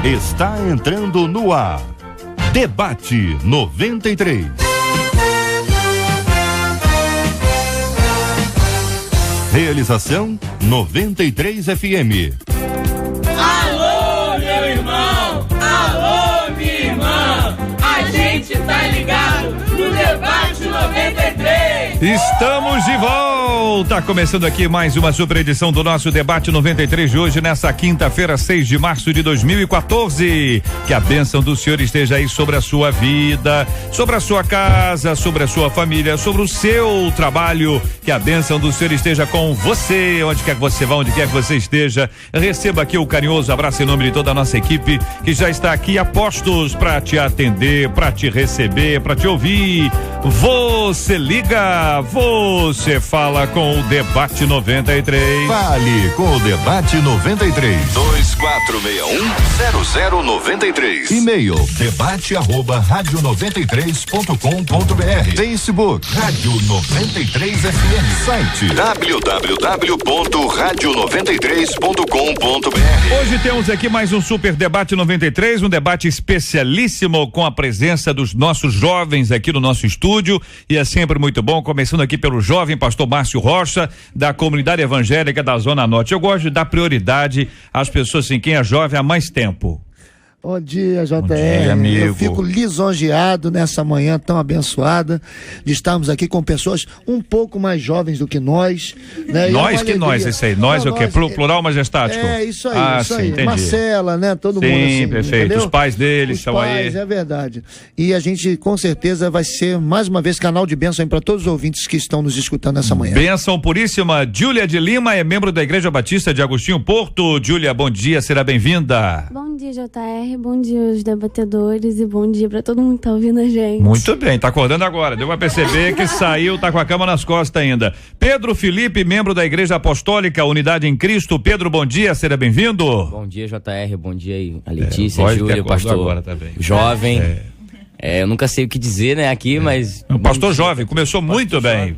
Está entrando no ar. Debate 93. Realização 93 FM. Alô, meu irmão! Alô, minha irmã! A gente tá ligado no Debate 93! Estamos de volta! Começando aqui mais uma super edição do nosso Debate 93 de hoje, nessa quinta-feira, 6 de março de 2014. Que a bênção do Senhor esteja aí sobre a sua vida, sobre a sua casa, sobre a sua família, sobre o seu trabalho. Que a bênção do Senhor esteja com você, onde quer que você vá, onde quer que você esteja. Receba aqui o carinhoso abraço em nome de toda a nossa equipe que já está aqui a postos para te atender, para te receber, para te ouvir. Você liga, você fala com o Debate 93. Fale com o Debate 93. 2461-0093. E-mail debate@radio93.com.br. Facebook Rádio 93 FM. Site www.radio93.com.br. Hoje temos aqui mais um Super Debate 93, um debate especialíssimo com a presença dos nossos jovens aqui no nosso estúdio, e é sempre muito bom, começando aqui pelo jovem pastor Márcio Rocha, da comunidade evangélica da Zona Norte. Eu gosto de dar prioridade às pessoas assim, quem é jovem há mais tempo. Bom dia, JR. Bom dia, amigo. Eu fico lisonjeado nessa manhã tão abençoada de estarmos aqui com pessoas um pouco mais jovens do que nós, né? Nós, que nós, isso aí. Nós é o quê? Plural majestático? É, isso aí, isso aí. Entendi. Marcela, né? Todo sim, mundo assim, perfeito. entendeu? Os pais deles estão aí. É verdade. E a gente, com certeza, vai ser, mais uma vez, canal de bênção para todos os ouvintes que estão nos escutando nessa manhã. Bênção puríssima. Júlia de Lima é membro da Igreja Batista de Agostinho Porto. Júlia, bom dia, será bem-vinda. Bom dia, JR. Bom dia aos debatedores e bom dia pra todo mundo que tá ouvindo a gente. Muito bem, tá acordando agora. Deu pra perceber que saiu, tá com a cama nas costas ainda. Pedro Felipe, membro da Igreja Apostólica Unidade em Cristo. Pedro, bom dia, seja bem-vindo. Bom dia, JR. Bom dia aí, a Letícia, a Júlia, o pastor agora também. jovem. Eu nunca sei o que dizer, né, aqui, mas... O pastor jovem, começou muito bem.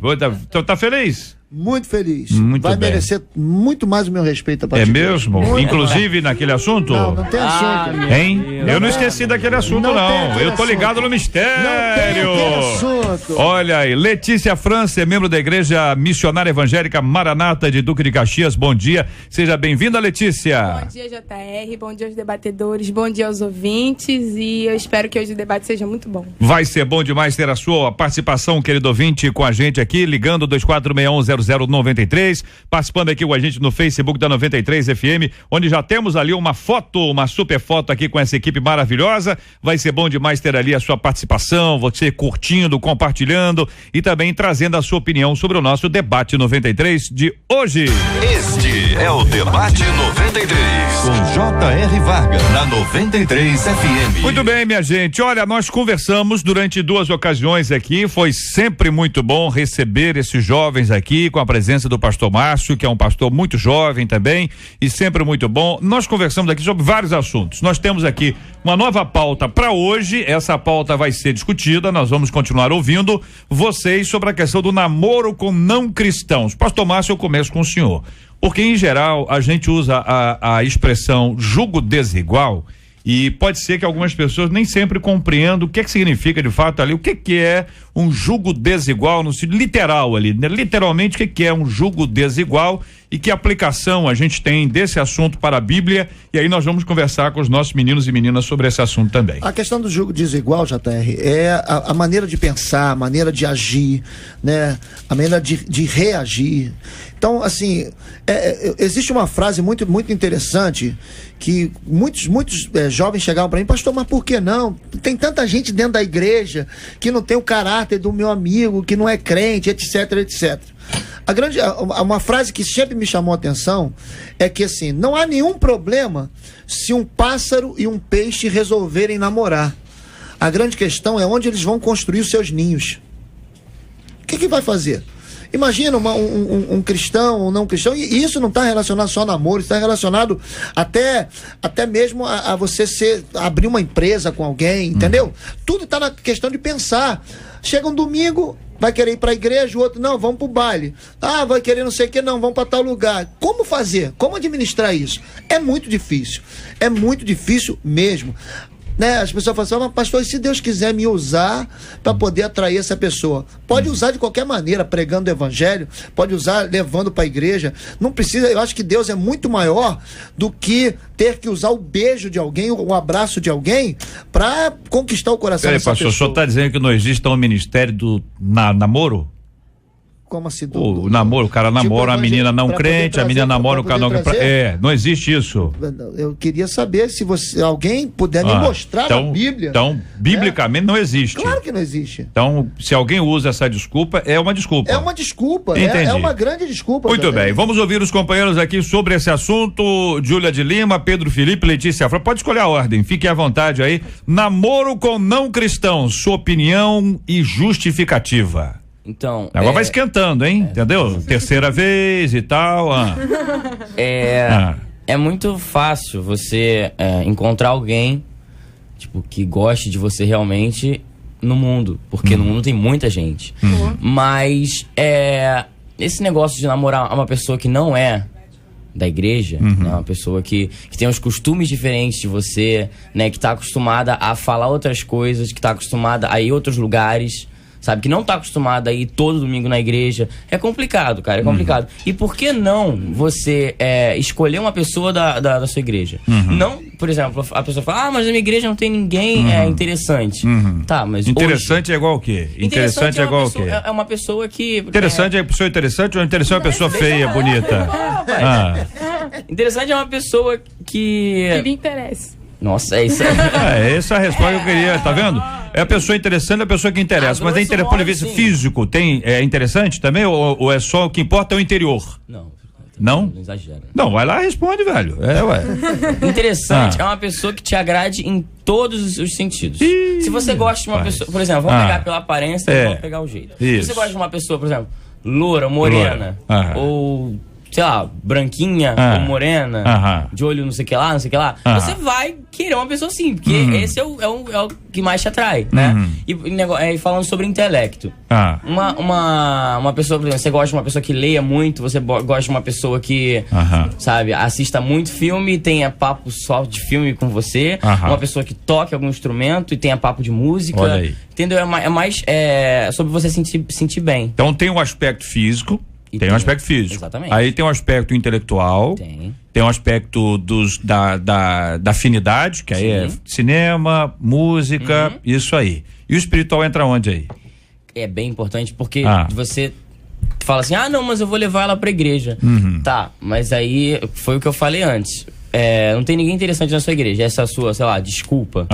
Tá feliz? Muito feliz. Muito vai bem. merecer muito mais o meu respeito a partir É de mesmo? hoje. Inclusive naquele assunto? Não tem assunto. Hein? Eu não esqueci daquele assunto, não. Eu tô ligado no mistério. Não tem aquele assunto. Olha aí, Letícia França é membro da Igreja Missionária Evangélica Maranata de Duque de Caxias. Bom dia, seja bem-vinda, Letícia. Bom dia, JR, bom dia aos debatedores, bom dia aos ouvintes, e eu espero que hoje o debate seja muito bom. Vai ser bom demais ter a sua participação, querido ouvinte, com a gente aqui, ligando 2461-0093, participando aqui com a gente no Facebook da 93 FM, onde já temos ali uma foto, uma super foto aqui com essa equipe maravilhosa. Vai ser bom demais ter ali a sua participação, você curtindo, compartilhando e também trazendo a sua opinião sobre o nosso Debate 93 de hoje. Este é o Debate 93 com J.R. Vargas na 93 FM. Muito bem, minha gente. Olha, nós conversamos durante 2 ocasiões aqui. Foi sempre muito bom receber esses jovens aqui, com a presença do pastor Márcio, que é um pastor muito jovem também, e sempre muito bom. Nós conversamos aqui sobre vários assuntos. Nós temos aqui uma nova pauta para hoje. Essa pauta vai ser discutida. Nós vamos continuar ouvindo vocês sobre a questão do namoro com não cristãos. Pastor Márcio, eu começo com o senhor. Porque, em geral, a gente usa a expressão julgo desigual, e pode ser que algumas pessoas nem sempre compreendam o que significa de fato ali, o que é um julgo desigual, no sentido literal ali, né? Literalmente, o que é um julgo desigual e que aplicação a gente tem desse assunto para a Bíblia, e aí nós vamos conversar com os nossos meninos e meninas sobre esse assunto também. A questão do julgo desigual, JR, é a maneira de pensar, a maneira de agir, né? A maneira de reagir. Então, assim, existe uma frase muito, muito interessante que muitos jovens chegavam para mim: pastor, mas por que não? Tem tanta gente dentro da igreja que não tem o caráter do meu amigo, que não é crente, etc, etc. Uma frase que sempre me chamou a atenção é que, assim, não há nenhum problema se um pássaro e um peixe resolverem namorar. A grande questão é onde eles vão construir os seus ninhos. O que vai fazer? Imagina um cristão ou não cristão, e isso não está relacionado só a namoro, está relacionado até mesmo a você abrir uma empresa com alguém, entendeu? Tudo está na questão de pensar. Chega um domingo, vai querer ir para a igreja, o outro, não, vamos para o baile. Ah, vai querer não sei o que, não, vamos para tal lugar. Como fazer? Como administrar isso? É muito difícil mesmo. Né? As pessoas falam assim, mas pastor, e se Deus quiser me usar para poder atrair essa pessoa? Pode usar de qualquer maneira, pregando o evangelho, pode usar levando para a igreja. Não precisa, eu acho que Deus é muito maior do que ter que usar o beijo de alguém, o abraço de alguém para conquistar o coração dessa pastor, pessoa. O senhor está dizendo que não existe um ministério do namoro? Como assim? O namoro, o cara namora uma menina não crente, a menina namora o cara não crente. Não existe isso. Eu queria saber se alguém puder me mostrar na Bíblia. Então, biblicamente não existe. Claro que não existe. Então, se alguém usa essa desculpa, é uma desculpa. É uma desculpa, é uma grande desculpa. Muito bem, vamos ouvir os companheiros aqui sobre esse assunto. Júlia de Lima, Pedro Felipe, Letícia Afra. Pode escolher a ordem, fique à vontade aí. Namoro com não cristãos, sua opinião e justificativa. Então. Agora vai esquentando, hein? Entendeu? Terceira vez e tal. É muito fácil você encontrar alguém, tipo, que goste de você realmente no mundo. Porque no mundo tem muita gente. Mas esse negócio de namorar uma pessoa que não é da igreja, né, uma pessoa que tem os costumes diferentes de você, né, que tá acostumada a falar outras coisas, que tá acostumada a ir a outros lugares, sabe, que não tá acostumada a ir todo domingo na igreja. É complicado, cara, é complicado. E por que não você escolher uma pessoa da sua igreja? Não, por exemplo, a pessoa fala, mas na minha igreja não tem ninguém interessante. Tá, mas interessante hoje, é igual o quê? Interessante é igual o quê? É uma pessoa que... Interessante é pessoa interessante ou interessante é uma pessoa feia, bonita? Interessante é uma pessoa que lhe interessa. Nossa, é isso. Essa é a resposta que eu queria, tá vendo? É a pessoa interessante, é a pessoa que interessa. Mas é interessante, por vista físico, é interessante também? Ou é só o que importa é o interior? Não? Não exagera. Não, vai lá e responde, velho. Interessante é uma pessoa que te agrade em todos os sentidos. Se você gosta de uma pessoa, por exemplo, vamos pegar pela aparência e vamos pegar o jeito. Se você gosta de uma pessoa, por exemplo, loura, morena, ou... sei lá, branquinha ou morena, de olho não sei o que lá, você vai querer uma pessoa assim, porque esse é o que mais te atrai, né? E falando sobre intelecto, uma pessoa, por exemplo, você gosta de uma pessoa que leia muito, você gosta de uma pessoa que, sabe, assista muito filme e tenha papo só de filme com você, uma pessoa que toque algum instrumento e tenha papo de música, entendeu? É mais sobre você sentir bem. Então tem um aspecto físico. Tem um aspecto físico. Exatamente. Aí tem um aspecto intelectual. Tem um aspecto da afinidade, que aí é cinema, música, isso aí. E o espiritual entra onde aí? É bem importante porque você fala assim, não, mas eu vou levar ela pra igreja. Tá, mas aí foi o que eu falei antes. Não tem ninguém interessante na sua igreja. Essa é a sua, sei lá, desculpa.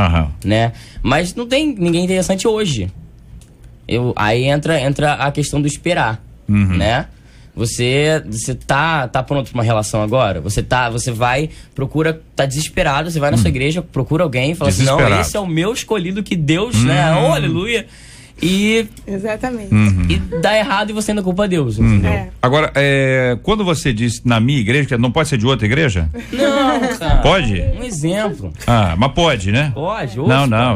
Né? Mas não tem ninguém interessante hoje. Aí entra a questão do esperar, né? Você tá pronto pra uma relação agora? Você vai, tá desesperado, você vai na sua igreja, procura alguém e fala assim, não, esse é o meu escolhido que Deus, né? Oh, aleluia. Exatamente. E dá errado e você ainda culpa Deus, entendeu? Agora, quando você diz na minha igreja, que não pode ser de outra igreja? Não, cara. Pode? Um exemplo. Mas pode, né? Pode.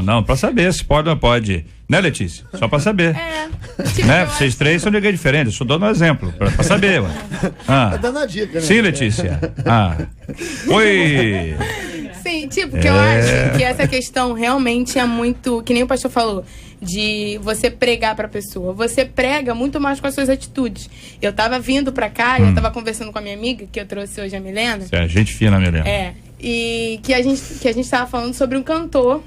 Não, pra saber se pode ou não pode. Né, Letícia? Só pra saber. Né? Vocês três são de ninguém diferente, eu só dando um exemplo, pra saber, ué. Tá dando a dica, né? Sim, Letícia. Oi. Sim, tipo, que eu acho que essa questão realmente é muito, que nem o pastor falou, de você pregar pra pessoa. Você prega muito mais com as suas atitudes. Eu tava vindo pra cá e eu tava conversando com a minha amiga, que eu trouxe hoje, a Milena. Gente fina, Milena. E que a gente tava falando sobre um cantor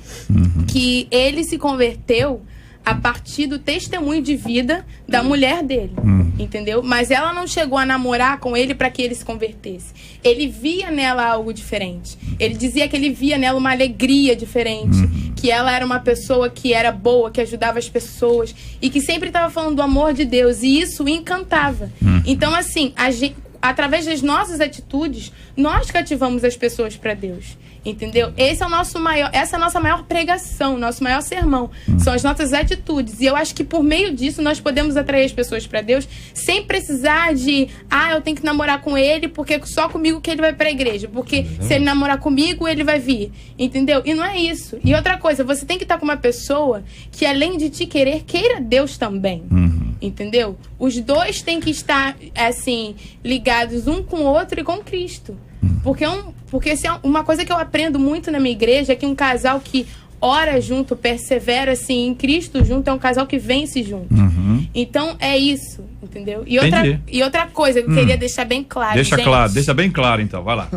que ele se converteu a partir do testemunho de vida da mulher dele, entendeu? Mas ela não chegou a namorar com ele para que ele se convertesse. Ele via nela algo diferente. Ele dizia que ele via nela uma alegria diferente, que ela era uma pessoa que era boa, que ajudava as pessoas e que sempre estava falando do amor de Deus, e isso o encantava. Então, assim, através das nossas atitudes, nós cativamos as pessoas para Deus, entendeu? Essa é a nossa maior pregação, nosso maior sermão, são as nossas atitudes. E eu acho que por meio disso nós podemos atrair as pessoas para Deus sem precisar de, eu tenho que namorar com ele porque só comigo que ele vai para a igreja, porque se ele namorar comigo ele vai vir, entendeu? E não é isso. E outra coisa, você tem que estar com uma pessoa que além de te queira Deus também. Entendeu? Os dois têm que estar, assim, ligados um com o outro e com Cristo. Porque se é uma coisa que eu aprendo muito na minha igreja é que um casal que ora junto, persevera assim em Cristo junto, é um casal que vence junto. Então é isso, entendeu? E outra coisa que eu queria deixar bem claro. Deixa bem claro então, vai lá.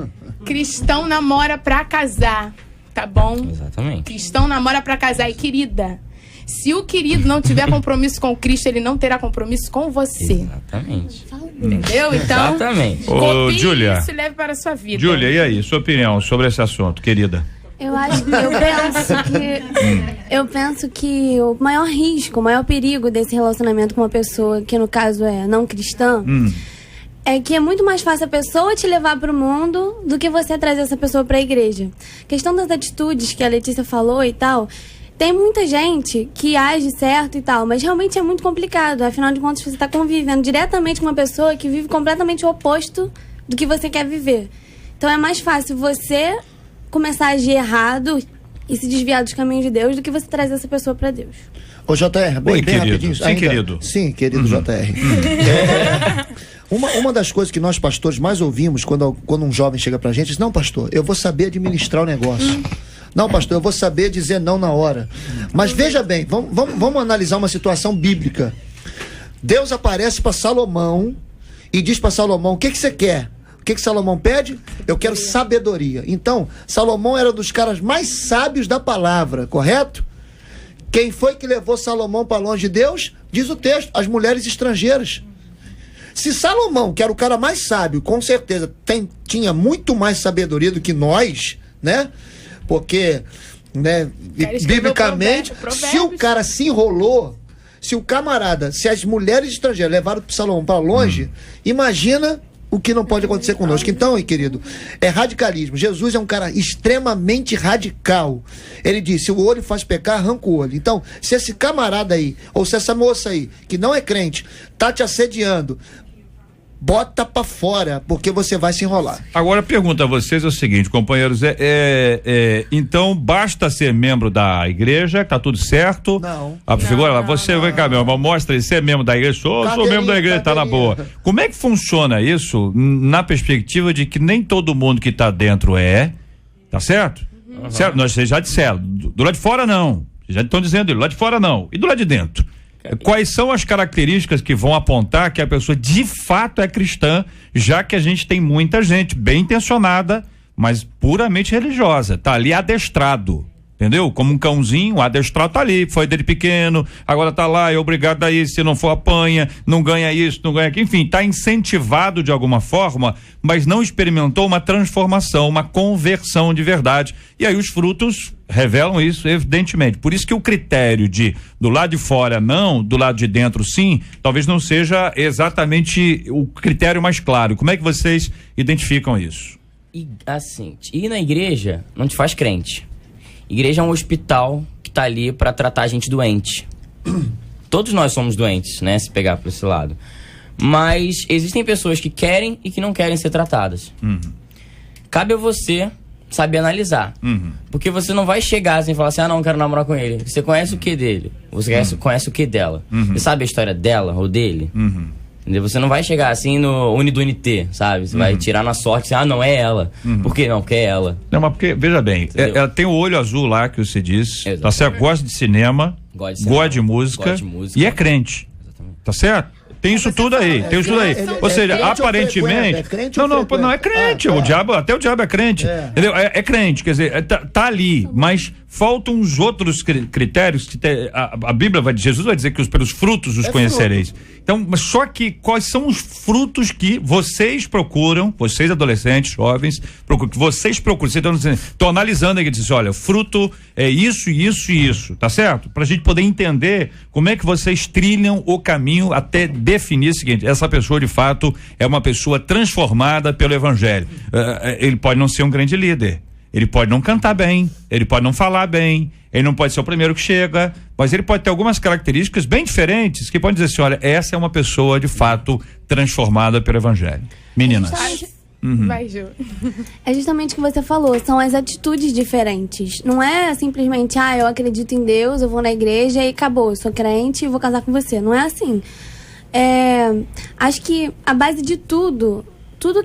Cristão namora pra casar, tá bom? Exatamente. Cristão namora pra casar. E querida, se o querido não tiver compromisso com Cristo, ele não terá compromisso com você. Exatamente. Entendeu? Então, exatamente. Ô, Júlia, isso e leve para a sua vida. Júlia, e aí, sua opinião sobre esse assunto, querida? Eu penso que o maior risco, o maior perigo desse relacionamento com uma pessoa que no caso é não cristã, é que é muito mais fácil a pessoa te levar para o mundo do que você trazer essa pessoa para a igreja. A questão das atitudes que a Letícia falou e tal, tem muita gente que age certo e tal, mas realmente é muito complicado. Afinal de contas, você está convivendo diretamente com uma pessoa que vive completamente o oposto do que você quer viver. Então é mais fácil você começar a agir errado e se desviar dos caminhos de Deus do que você trazer essa pessoa para Deus. Ô, JR, bem rapidinho. Sim, querido. Sim, querido JR. Uma das coisas que nós pastores mais ouvimos quando um jovem chega pra gente, diz, não, pastor, eu vou saber administrar o negócio. Não, pastor, eu vou saber dizer não na hora. Mas veja bem, vamos analisar uma situação bíblica. Deus aparece para Salomão e diz para Salomão, o que você quer? O que Salomão pede? Eu quero sabedoria. Então, Salomão era um dos caras mais sábios da palavra, correto? Quem foi que levou Salomão para longe de Deus? Diz o texto, as mulheres estrangeiras. Se Salomão, que era o cara mais sábio, com certeza tinha muito mais sabedoria do que nós, né? Porque, né, biblicamente, se o cara se enrolou, se as mulheres estrangeiras levaram Salomão para longe, imagina o que não pode acontecer conosco. Então, querido, é radicalismo. Jesus é um cara extremamente radical. Ele disse, se o olho faz pecar, arranca o olho. Então, se esse camarada aí, ou se essa moça aí, que não é crente, tá te assediando, bota pra fora, porque você vai se enrolar. Agora, a pergunta a vocês é o seguinte, companheiros, então basta ser membro da igreja, tá tudo certo? Não. Agora, você vai cá, meu irmão, mostra aí, você é membro da igreja? Sou membro da igreja, tá na boa. Como é que funciona isso na perspectiva de que nem todo mundo que tá dentro tá certo? Certo? Vocês já disseram, do lado de fora não, vocês já estão dizendo, do lado de fora não, e do lado de dentro? Quais são as características que vão apontar que a pessoa de fato é cristã, já que a gente tem muita gente bem intencionada, mas puramente religiosa, tá ali adestrado, entendeu? Como um cãozinho, o adestrado tá ali, foi dele pequeno, agora tá lá, é obrigado a isso, se não for apanha, não ganha isso, não ganha aquilo, enfim, tá incentivado de alguma forma, mas não experimentou uma transformação, uma conversão de verdade, e aí os frutos revelam isso, evidentemente. Por isso que o critério de do lado de fora não, do lado de dentro sim, talvez não seja exatamente o critério mais claro. Como é que vocês identificam isso? E assim, ir na igreja não te faz crente. Igreja é um hospital que tá ali para tratar a gente doente. Todos nós somos doentes, né? Se pegar por esse lado. Mas existem pessoas que querem e que não querem ser tratadas. Cabe a você saber analisar. Porque você não vai chegar assim e falar assim, não quero namorar com ele. Você conhece o que dele? Você conhece o que dela? Você sabe a história dela ou dele? Entendeu? Você não vai chegar assim no Unidunité, sabe? Você vai tirar na sorte, assim, não é ela. Por que não? Porque é ela. Não, mas porque, veja bem, ela tem o olho azul lá que você disse, tá certo? Gosta de cinema, gosta de música e é crente. Exatamente. Tá certo? Tem isso tudo aí, tem isso tudo aí. Ou seja, aparentemente. Não é crente. Até o diabo é crente. Entendeu? É crente, quer dizer, tá ali, mas faltam uns outros critérios que a Bíblia Jesus vai dizer que pelos frutos os conhecereis. Então, mas só que quais são os frutos que vocês procuram, vocês adolescentes, jovens, que vocês procuram, vocês estão analisando aqui, diz, olha, o fruto é isso, isso e isso, tá certo? Pra gente poder entender como é que vocês trilham o caminho até definir o seguinte, essa pessoa de fato é uma pessoa transformada pelo evangelho. Ele pode não ser um grande líder, ele pode não cantar bem, ele pode não falar bem, ele não pode ser o primeiro que chega, mas ele pode ter algumas características bem diferentes que podem dizer assim, olha, essa é uma pessoa de fato transformada pelo evangelho. Meninas. Vai, Ju. É justamente o que você falou, são as atitudes diferentes. Não é simplesmente, eu acredito em Deus, eu vou na igreja e acabou, eu sou crente e vou casar com você. Não é assim. Acho que a base de tudo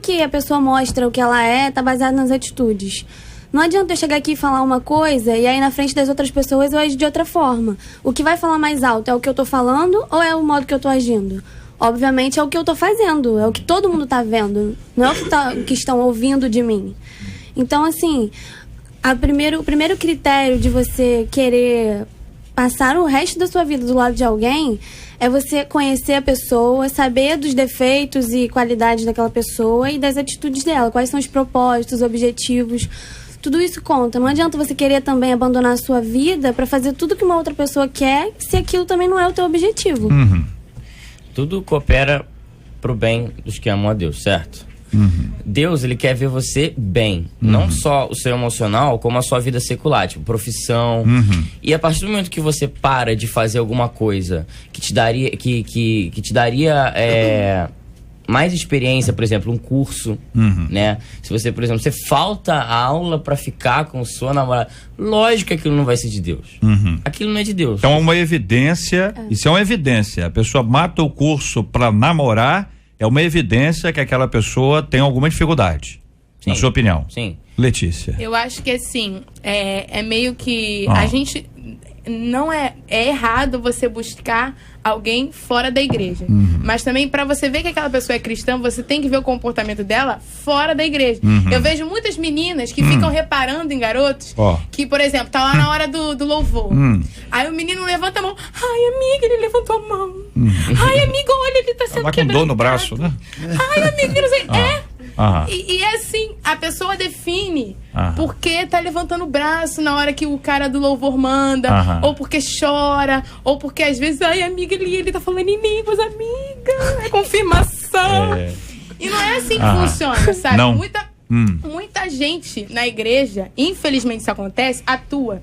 que a pessoa mostra o que ela tá baseado nas atitudes. Não adianta eu chegar aqui e falar uma coisa e aí na frente das outras pessoas eu agir de outra forma. O que vai falar mais alto é o que eu tô falando ou é o modo que eu tô agindo? Obviamente é o que eu tô fazendo, é o que todo mundo tá vendo, não é o que estão ouvindo de mim. Então, assim, o primeiro critério de você querer passar o resto da sua vida do lado de alguém é você conhecer a pessoa, saber dos defeitos e qualidades daquela pessoa e das atitudes dela, quais são os propósitos, objetivos. Tudo isso conta. Não adianta você querer também abandonar a sua vida para fazer tudo que uma outra pessoa quer, se aquilo também não é o teu objetivo. Tudo coopera pro bem dos que amam a Deus, certo? Deus, ele quer ver você bem. Não só o seu emocional, como a sua vida secular, tipo profissão. E a partir do momento que você para de fazer alguma coisa que te daria, que te daria mais experiência, por exemplo, um curso, né? Se você, por exemplo, você falta a aula pra ficar com sua namorada, lógico que aquilo não vai ser de Deus. Aquilo não é de Deus. Então é uma evidência, isso é uma evidência. A pessoa mata o curso pra namorar, é uma evidência que aquela pessoa tem alguma dificuldade. Sim. Na sua opinião? Sim. Letícia. Eu acho que assim, é meio que a gente não é errado você buscar alguém fora da igreja. Mas também, para você ver que aquela pessoa é cristã, você tem que ver o comportamento dela fora da igreja. Eu vejo muitas meninas que ficam reparando em garotos que, por exemplo, tá lá na hora do louvor. Aí o menino levanta a mão. Ai, amiga, ele levantou a mão. Ai, amiga, olha, ele tá sendo quebrado. Com dor no braço, né? Ai, amiga, não sei. E é assim, a pessoa define porque tá levantando o braço na hora que o cara do louvor manda, ou porque chora, ou porque às vezes, ai, amiga, ele tá falando em línguas, amiga, é confirmação. E não é assim que funciona, sabe? Não. Muita gente na igreja, infelizmente isso acontece, atua.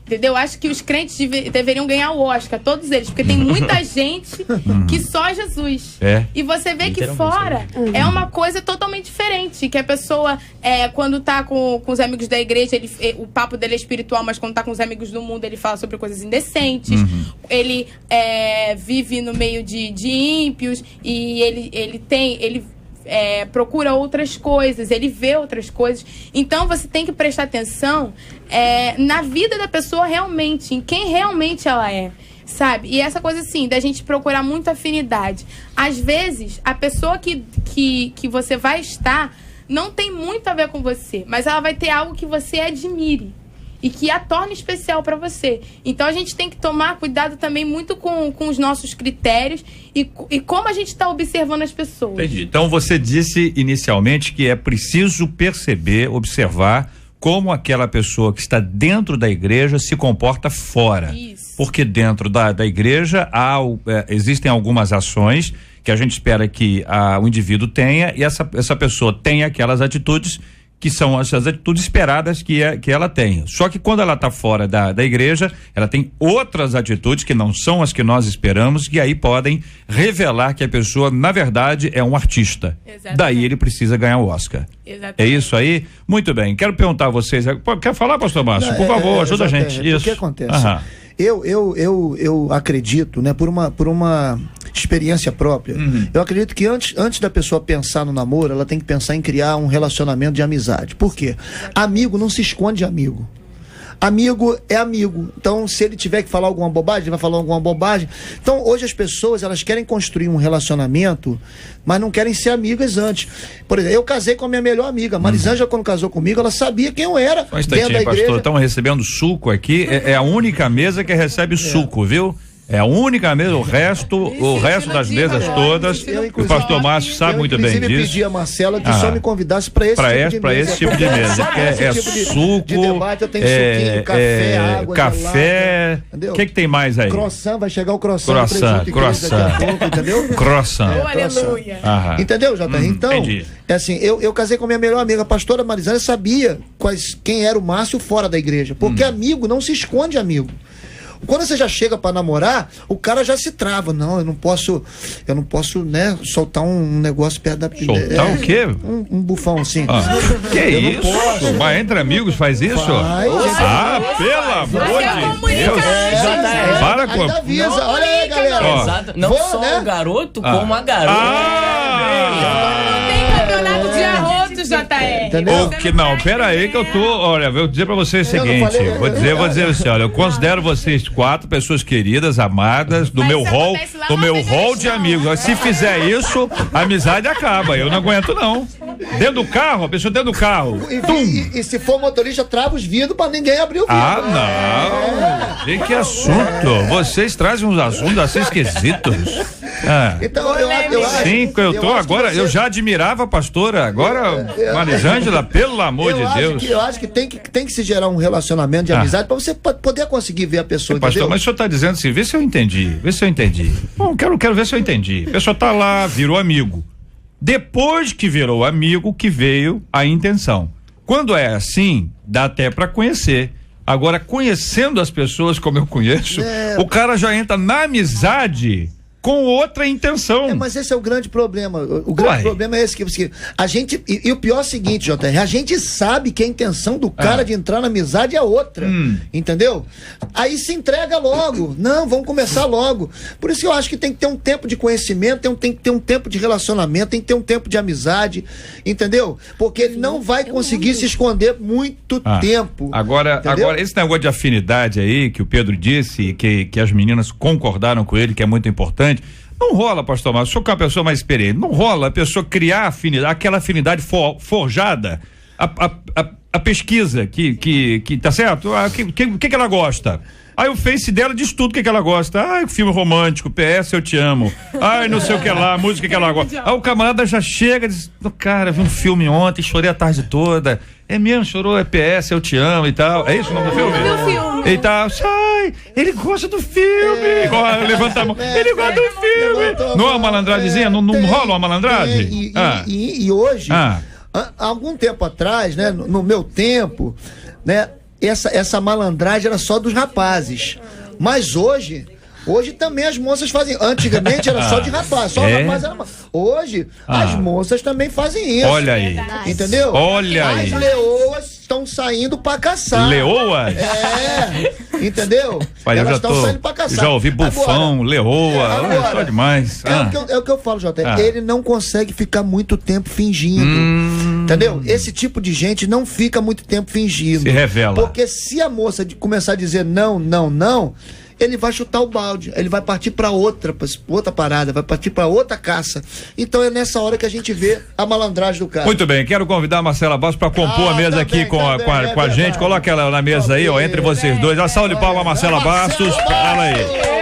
Entendeu? Acho que os crentes deveriam ganhar o Oscar, todos eles, porque tem muita gente que só Jesus. E você vê que fora é uma coisa totalmente diferente, que a pessoa, quando tá com os amigos da igreja, o papo dele é espiritual, mas quando tá com os amigos do mundo, ele fala sobre coisas indecentes. Ele vive no meio de ímpios e ele procura outras coisas, ele vê outras coisas. Então você tem que prestar atenção na vida da pessoa realmente, em quem realmente ela é, sabe? E essa coisa assim, da gente procurar muita afinidade. Às vezes, a pessoa que você vai estar não tem muito a ver com você, mas ela vai ter algo que você admire e que a torna especial para você. Então a gente tem que tomar cuidado também muito com os nossos critérios e como a gente está observando as pessoas. Entendi. Então você disse inicialmente que é preciso perceber, observar como aquela pessoa que está dentro da igreja se comporta fora. Isso. Porque dentro da igreja existem algumas ações que a gente espera que o indivíduo tenha, e essa pessoa tem aquelas atitudes que são as atitudes esperadas que ela tem. Só que quando ela está fora da igreja, ela tem outras atitudes que não são as que nós esperamos, que aí podem revelar que a pessoa, na verdade, é um artista. Exatamente. Daí ele precisa ganhar o Oscar. Exatamente. É isso aí? Muito bem. Quero perguntar a vocês. Quer falar, pastor Márcio? Por favor, ajuda a gente. Isso. O que acontece? Eu acredito, né, por uma experiência própria, eu acredito que antes da pessoa pensar no namoro, ela tem que pensar em criar um relacionamento de amizade. Por quê? Amigo não se esconde de amigo. Amigo é amigo. Então, se ele tiver que falar alguma bobagem, ele vai falar alguma bobagem. Então, hoje as pessoas, elas querem construir um relacionamento, mas não querem ser amigas antes. Por exemplo, eu casei com a minha melhor amiga. Marisângela, quando casou comigo, ela sabia quem eu era. Um instantinho, pastor. Estamos recebendo suco aqui. É a única mesa que recebe suco, viu? É a única mesa, o resto das mesas todas, o pastor Márcio sabe muito bem disso. Eu pedi a Marcela que só me convidasse para esse tipo de mesa. É suco, de debate, eu tenho suquinho, café, água, café. O que tem mais aí? Croissant, vai chegar o croissant. Entendeu? Croissant. Aleluia. Entendeu, JR? Então, é assim, eu casei com a minha melhor amiga, a pastora Marisângela sabia quem era o Márcio fora da igreja, porque amigo não se esconde amigo. Quando você já chega pra namorar, o cara já se trava. Não, eu não posso, né, soltar um negócio perto da... Soltar o quê? Um bufão, assim. Que isso? Posso. Mas entre amigos faz isso? Pelo amor de Deus. Para com... Avisa. Olha aí, galera. Não só o garoto, como a garota. Campeonato de arrotos, JR. Não, pera aí que eu tô, olha, vou dizer pra vocês o seguinte, vou dizer assim, olha, eu considero vocês 4 pessoas queridas, amadas, do meu rol de amigos. Se fizer isso, a amizade acaba, eu não aguento não. Dentro do carro, a pessoa dentro do carro. E se for motorista, trava os vidros pra ninguém abrir o vidro. Não. Que assunto. Vocês trazem uns assuntos assim esquisitos. Então, eu acho. Sim, eu já admirava a pastora, agora, Marisângela, pelo amor de Deus. Eu acho que tem que se gerar um relacionamento de amizade pra você poder conseguir ver a pessoa. Pastor, mas o senhor tá dizendo assim, vê se eu entendi. Bom, quero ver se eu entendi. A pessoa tá lá, virou amigo. Depois que virou amigo, que veio a intenção. Quando é assim, dá até pra conhecer. Agora, conhecendo as pessoas como eu conheço, o cara já entra na amizade com outra intenção. Mas esse é o grande problema. O grande problema é esse que a gente, e o pior é o seguinte, JR, a gente sabe que a intenção do cara de entrar na amizade é outra, entendeu? Aí se entrega logo. Não, vamos começar logo. Por isso que eu acho que tem que ter um tempo de conhecimento, tem que ter um tempo de relacionamento, tem que ter um tempo de amizade, entendeu? Porque ele não vai conseguir se esconder muito tempo. Agora, esse negócio de afinidade aí, que o Pedro disse, que as meninas concordaram com ele, que é muito importante. Não rola, pastor Márcio, sou que é uma pessoa mais experiente, não rola a pessoa criar afinidade, aquela afinidade forjada, a pesquisa que tá certo? O que ela gosta? Aí o Face dela diz tudo que ela gosta. Filme romântico, PS, eu te amo. Não sei o que lá, música que ela gosta. Aí o camarada já chega e diz, cara, vi um filme ontem, chorei a tarde toda. É mesmo, chorou, é PS, eu te amo e tal. É isso o nome do filme? E tal, ele gosta do filme. Levanta a mão. Ele gosta do filme. Não é uma malandragemzinha? Não rola uma malandragem? E hoje, há algum tempo atrás, né, no meu tempo, né, essa malandragem era só dos rapazes. Mas hoje também as moças fazem. Antigamente era só de rapaz, só rapaz era. Hoje as moças também fazem isso. Olha aí. Entendeu? Olha aí. As leoas estão saindo pra caçar. Leoas? Entendeu? Elas estão saindo pra caçar. Já ouvi bufão, leoa, só demais. É o que eu falo, Jota. Ele não consegue ficar muito tempo fingindo. Entendeu? Esse tipo de gente não fica muito tempo fingindo. Se revela. Porque se a moça começar a dizer não, ele vai chutar o balde, ele vai partir para outra parada, vai partir para outra caça. Então é nessa hora que a gente vê a malandragem do cara. Muito bem, quero convidar a Marcela Bastos para compor a mesa aqui com a gente. Coloca ela na mesa aí, entre vocês dois. A salva de palmas, Marcela Bastos. Olha aí.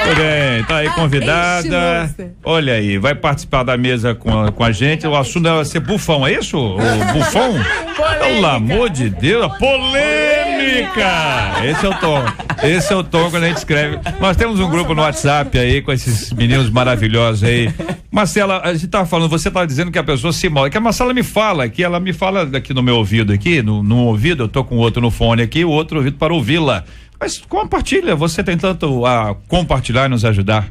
Muito bem, tá aí convidada. Olha aí, vai participar da mesa com a gente. O assunto vai ser bufão, é isso? O bufão? Pelo amor de Deus, a polêmica! Esse é o tom quando a gente escreve. Nós temos um grupo no WhatsApp aí com esses meninos maravilhosos aí. Marcela, a gente tava falando, você tava dizendo que a pessoa se molda, que a Marcela me fala aqui no meu ouvido aqui, no ouvido, eu tô com o outro no fone aqui, o outro ouvido para ouvi-la. Mas compartilha, você tem tanto a compartilhar e nos ajudar.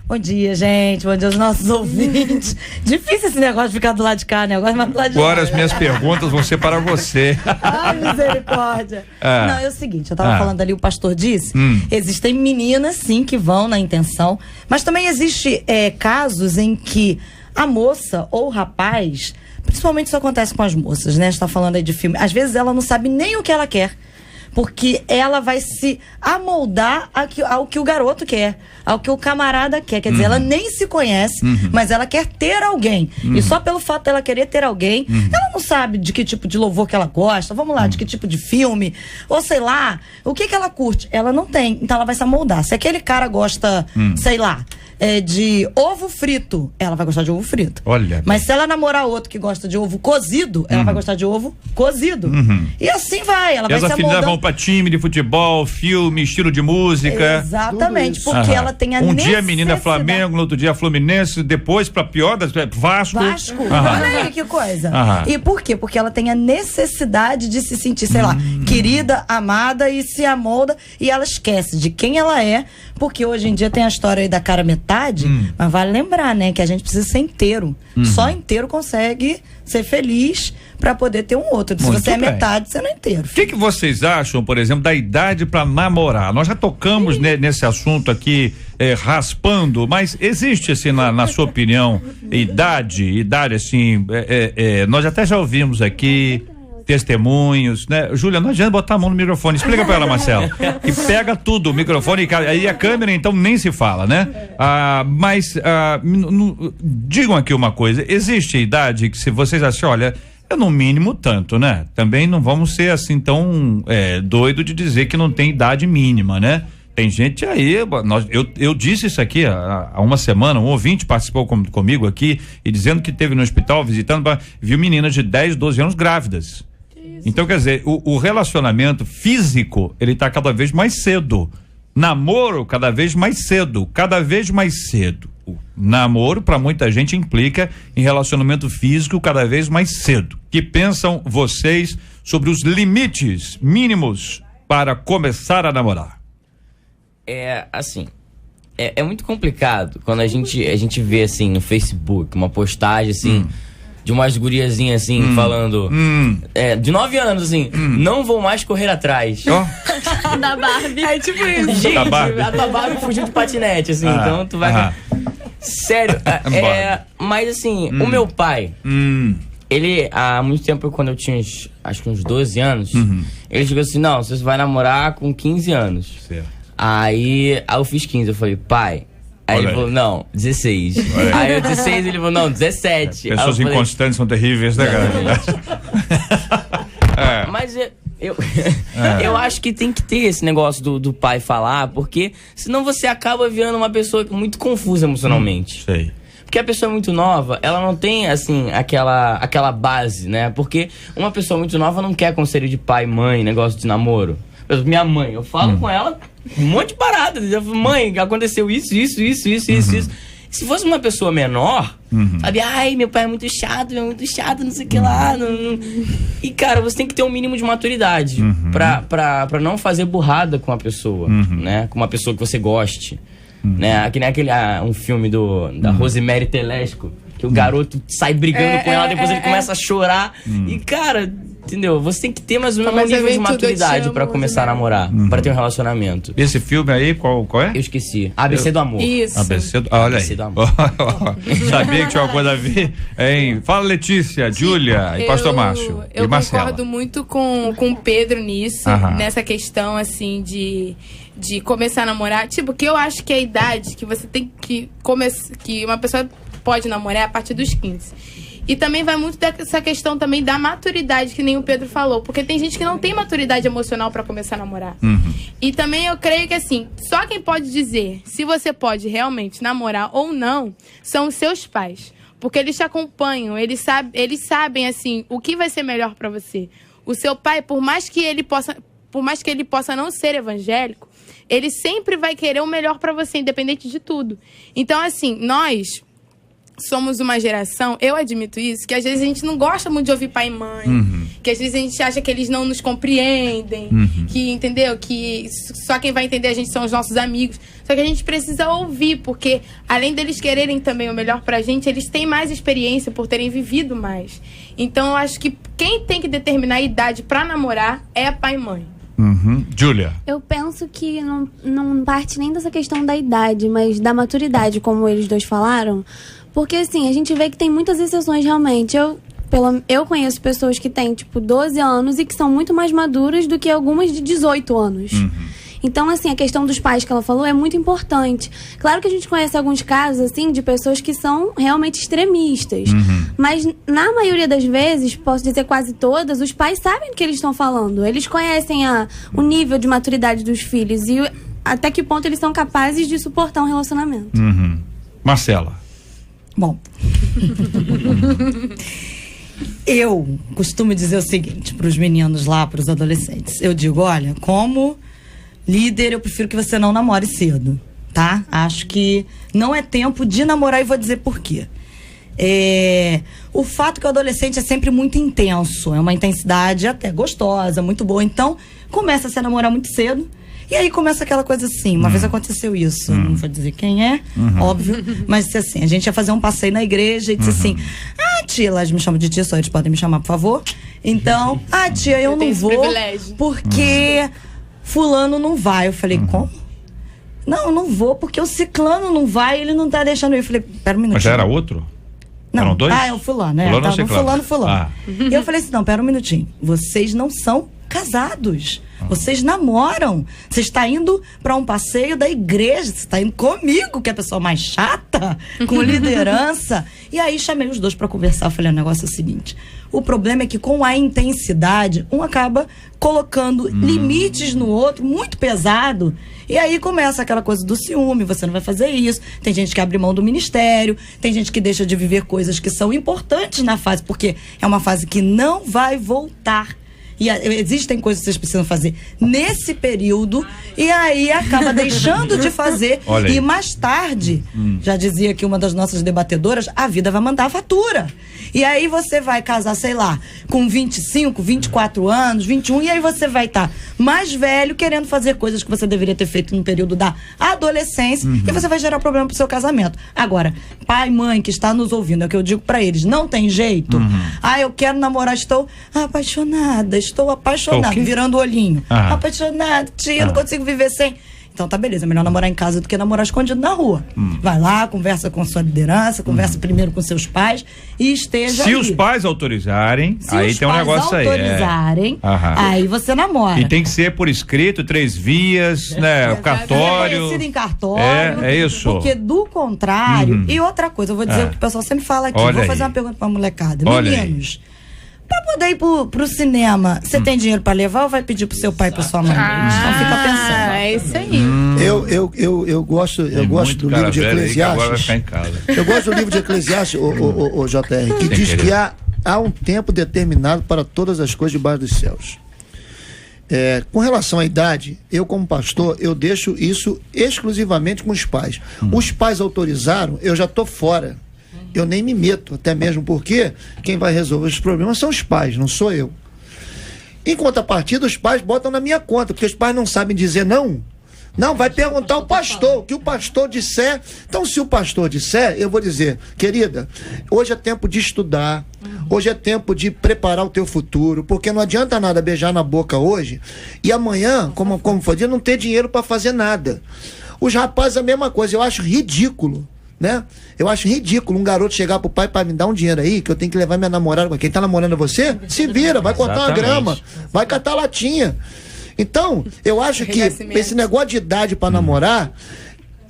Bom dia, gente. Bom dia aos nossos ouvintes. Difícil esse negócio de ficar do lado de cá, né? Agora do lado de Agora as minhas perguntas vão ser para você. Ai, misericórdia. Não, é o seguinte, eu tava falando ali, o pastor disse, existem meninas, sim, que vão na intenção, mas também existe casos em que a moça ou o rapaz, principalmente isso acontece com as moças, né? A gente tá falando aí de filme. Às vezes ela não sabe nem o que ela quer. Porque ela vai se amoldar ao que o garoto quer, ao que o camarada quer. Quer dizer, ela nem se conhece, mas ela quer ter alguém. E só pelo fato dela querer ter alguém, ela não sabe de que tipo de louvor que ela gosta, vamos lá, de que tipo de filme, ou sei lá, o que ela curte. Ela não tem, então ela vai se amoldar. Se aquele cara gosta, sei lá, de ovo frito, ela vai gostar de ovo frito. Olha. Mas se ela namorar outro que gosta de ovo cozido, ela vai gostar de ovo cozido. E assim vai, ela vai se amoldando. As afinidades vão pra time de futebol, filme, estilo de música. Exatamente, porque ela tem a necessidade. Um dia a menina Flamengo, no outro dia Fluminense, depois pra pior, Vasco. Olha aí que coisa. E por quê? Porque ela tem a necessidade de se sentir, sei lá, querida, amada e se amolda, e ela esquece de quem ela é, porque hoje em dia tem a história aí da cara metade, mas vale lembrar, né, que a gente precisa ser inteiro. Só inteiro consegue ser feliz pra poder ter um outro. Se você é metade, você não é inteiro. O que vocês acham, por exemplo, da idade pra namorar? Nós já tocamos nesse assunto aqui, raspando, mas existe assim, na sua opinião, idade assim, nós até já ouvimos aqui testemunhos, né? Júlia, não adianta botar a mão no microfone, explica pra ela, Marcelo, que pega tudo, o microfone, aí a câmera então nem se fala, né? Mas digam aqui uma coisa, existe idade que se vocês acham, olha, é no mínimo tanto, né? Também não vamos ser assim tão doido de dizer que não tem idade mínima, né? Tem gente aí, eu disse isso aqui há uma semana, um ouvinte participou comigo aqui e dizendo que teve no hospital visitando, viu meninas de 10, 12 anos grávidas. Então, quer dizer, o relacionamento físico, ele tá cada vez mais cedo. Namoro, cada vez mais cedo. O namoro, para muita gente, implica em relacionamento físico cada vez mais cedo. Que pensam vocês sobre os limites mínimos para começar a namorar? É muito complicado quando a gente vê assim no Facebook uma postagem assim de umas guriazinhas assim falando de 9 anos assim, não vou mais correr atrás. Da Barbie. É tipo isso. Gente, a tua Barbie fugiu de patinete assim, então tu vai sério, mas assim, o meu pai ele, há muito tempo, quando eu tinha acho que uns 12 anos, ele chegou assim, não, você vai namorar com 15 anos. Certo. Aí eu fiz 15, eu falei, pai. Aí ele falou, não, 16. Aí eu 16, ele falou, não, 17. Pessoas inconstantes são terríveis, né, cara? Mas eu acho que tem que ter esse negócio do pai falar, porque senão você acaba virando uma pessoa muito confusa emocionalmente. Sei. Porque a pessoa muito nova, ela não tem, assim, aquela base, né? Porque uma pessoa muito nova não quer conselho de pai, mãe, negócio de namoro. Minha mãe, eu falo com ela um monte de paradas. Eu falo, mãe, aconteceu isso. Se fosse uma pessoa menor, sabe? Ai, meu pai é muito chato, não sei o que lá. E, cara, você tem que ter um mínimo de maturidade pra não fazer burrada com a pessoa, né? Com uma pessoa que você goste. Né? Que nem um filme da Rosemary Telesco, que o garoto sai brigando com ela, depois ele começa a chorar. E, cara, entendeu? Você tem que ter mais um nível de maturidade pra começar a namorar, pra ter um relacionamento. Esse filme aí, qual é? Eu esqueci. ABC do Amor. Isso. Olha ABC aí. do Amor. Sabia que tinha uma coisa a ver? Hein? Fala, Letícia, Júlia e Pastor Márcio. Eu e Marcela. concordo muito com o Pedro nisso, nessa questão, assim, de começar a namorar. Tipo, que eu acho que a idade que você tem que começar, que uma pessoa pode namorar é a partir dos 15. E também vai muito dessa questão também da maturidade, que nem o Pedro falou. Porque tem gente que não tem maturidade emocional pra começar a namorar. E também eu creio que, assim, só quem pode dizer se você pode realmente namorar ou não são os seus pais. Porque eles te acompanham, eles sabem, assim, o que vai ser melhor pra você. O seu pai, por mais que ele possa não ser evangélico, ele sempre vai querer o melhor pra você, independente de tudo. Então, assim, nós somos uma geração, eu admito isso, que às vezes a gente não gosta muito de ouvir pai e mãe, que às vezes a gente acha que eles não nos compreendem, que, entendeu? Que só quem vai entender a gente são os nossos amigos. Só que a gente precisa ouvir, porque além deles quererem também o melhor pra gente, eles têm mais experiência por terem vivido mais. Então eu acho que quem tem que determinar a idade pra namorar é pai e mãe. Júlia. Eu penso que não parte nem dessa questão da idade, mas da maturidade, como eles dois falaram. Porque, assim, a gente vê que tem muitas exceções, realmente. Eu conheço pessoas que têm, tipo, 12 anos e que são muito mais maduras do que algumas de 18 anos. Então, assim, a questão dos pais que ela falou é muito importante. Claro que a gente conhece alguns casos, assim, de pessoas que são realmente extremistas. Mas, na maioria das vezes, posso dizer quase todas, os pais sabem do que eles estão falando. Eles conhecem o nível de maturidade dos filhos. E até que ponto eles são capazes de suportar um relacionamento. Marcela. Bom, eu costumo dizer o seguinte para os meninos lá, para os adolescentes. Eu digo, olha, como líder, eu prefiro que você não namore cedo, tá? Acho que não é tempo de namorar e vou dizer por quê. O fato que o adolescente é sempre muito intenso, é uma intensidade até gostosa, muito boa. Então, começa a se namorar muito cedo. E aí começa aquela coisa assim, uma vez aconteceu isso, não vou dizer quem é, óbvio, mas disse assim, a gente ia fazer um passeio na igreja e disse assim, tia, elas me chamam de tia, só eles podem me chamar, por favor. Então, tia, eu não vou, porque fulano não vai. Eu falei, como? Não vou, porque o ciclano não vai, ele não tá deixando eu ir. Eu falei, pera um minutinho. Mas já era outro? Não. Eram dois? É o fulano, fulano. E eu falei assim, não, pera um minutinho, vocês não são casados. Vocês namoram. Você está indo para um passeio da igreja. Você está indo comigo, que é a pessoa mais chata, com liderança. E aí chamei os dois para conversar. Falei, o negócio é o seguinte. O problema é que com a intensidade, um acaba colocando limites no outro, muito pesado. E aí começa aquela coisa do ciúme, você não vai fazer isso. Tem gente que abre mão do ministério, tem gente que deixa de viver coisas que são importantes na fase, porque é uma fase que não vai voltar. E existem coisas que vocês precisam fazer nesse período e aí acaba deixando de fazer. E mais tarde, já dizia aqui uma das nossas debatedoras, a vida vai mandar a fatura. E aí você vai casar, sei lá, com 25, 24 anos, 21, e aí você vai estar mais velho, querendo fazer coisas que você deveria ter feito no período da adolescência, e você vai gerar problema pro seu casamento. Agora, pai, mãe que está nos ouvindo, é o que eu digo pra eles, não tem jeito. Eu quero namorar, estou apaixonada, virando o olhinho. Apaixonada, tia, não consigo viver sem. Então tá beleza, é melhor namorar em casa do que namorar escondido na rua. Vai lá, conversa com sua liderança, conversa primeiro com seus pais e esteja Se os pais autorizarem, aí tem um negócio aí. Se os pais autorizarem, aí você namora. E tem que ser por escrito, 3 vias, né? O cartório. Reconhecido em cartório. É isso. Porque do contrário, e outra coisa, eu vou dizer o que o pessoal sempre fala aqui. Vou fazer uma pergunta pra molecada. Meninos, pra poder ir pro cinema, você tem dinheiro pra levar ou vai pedir pro seu pai e pra sua mãe? Então fica pensando. É isso aí. Eu gosto do livro de Eclesiastes. Eu gosto do livro de Eclesiastes, o JR, que diz que há um tempo determinado para todas as coisas debaixo dos céus. Com relação à idade, eu como pastor, eu deixo isso exclusivamente com os pais. Os pais autorizaram, eu já tô fora. Eu nem me meto, até mesmo porque quem vai resolver os problemas são os pais, não sou eu. Em contrapartida, os pais botam na minha conta, porque os pais não sabem dizer não. Não, vai perguntar ao pastor, o que o pastor disser. Então, se o pastor disser, eu vou dizer, querida, hoje é tempo de estudar, hoje é tempo de preparar o teu futuro, porque não adianta nada beijar na boca hoje e amanhã, como foi dito, não ter dinheiro para fazer nada. Os rapazes, a mesma coisa, eu acho ridículo. Né? Eu acho ridículo um garoto chegar pro pai, me dar um dinheiro aí, que eu tenho que levar minha namorada. Quem tá namorando é você? Se vira, vai cortar uma grama, vai catar latinha. Então, eu acho que esse negócio de idade para namorar,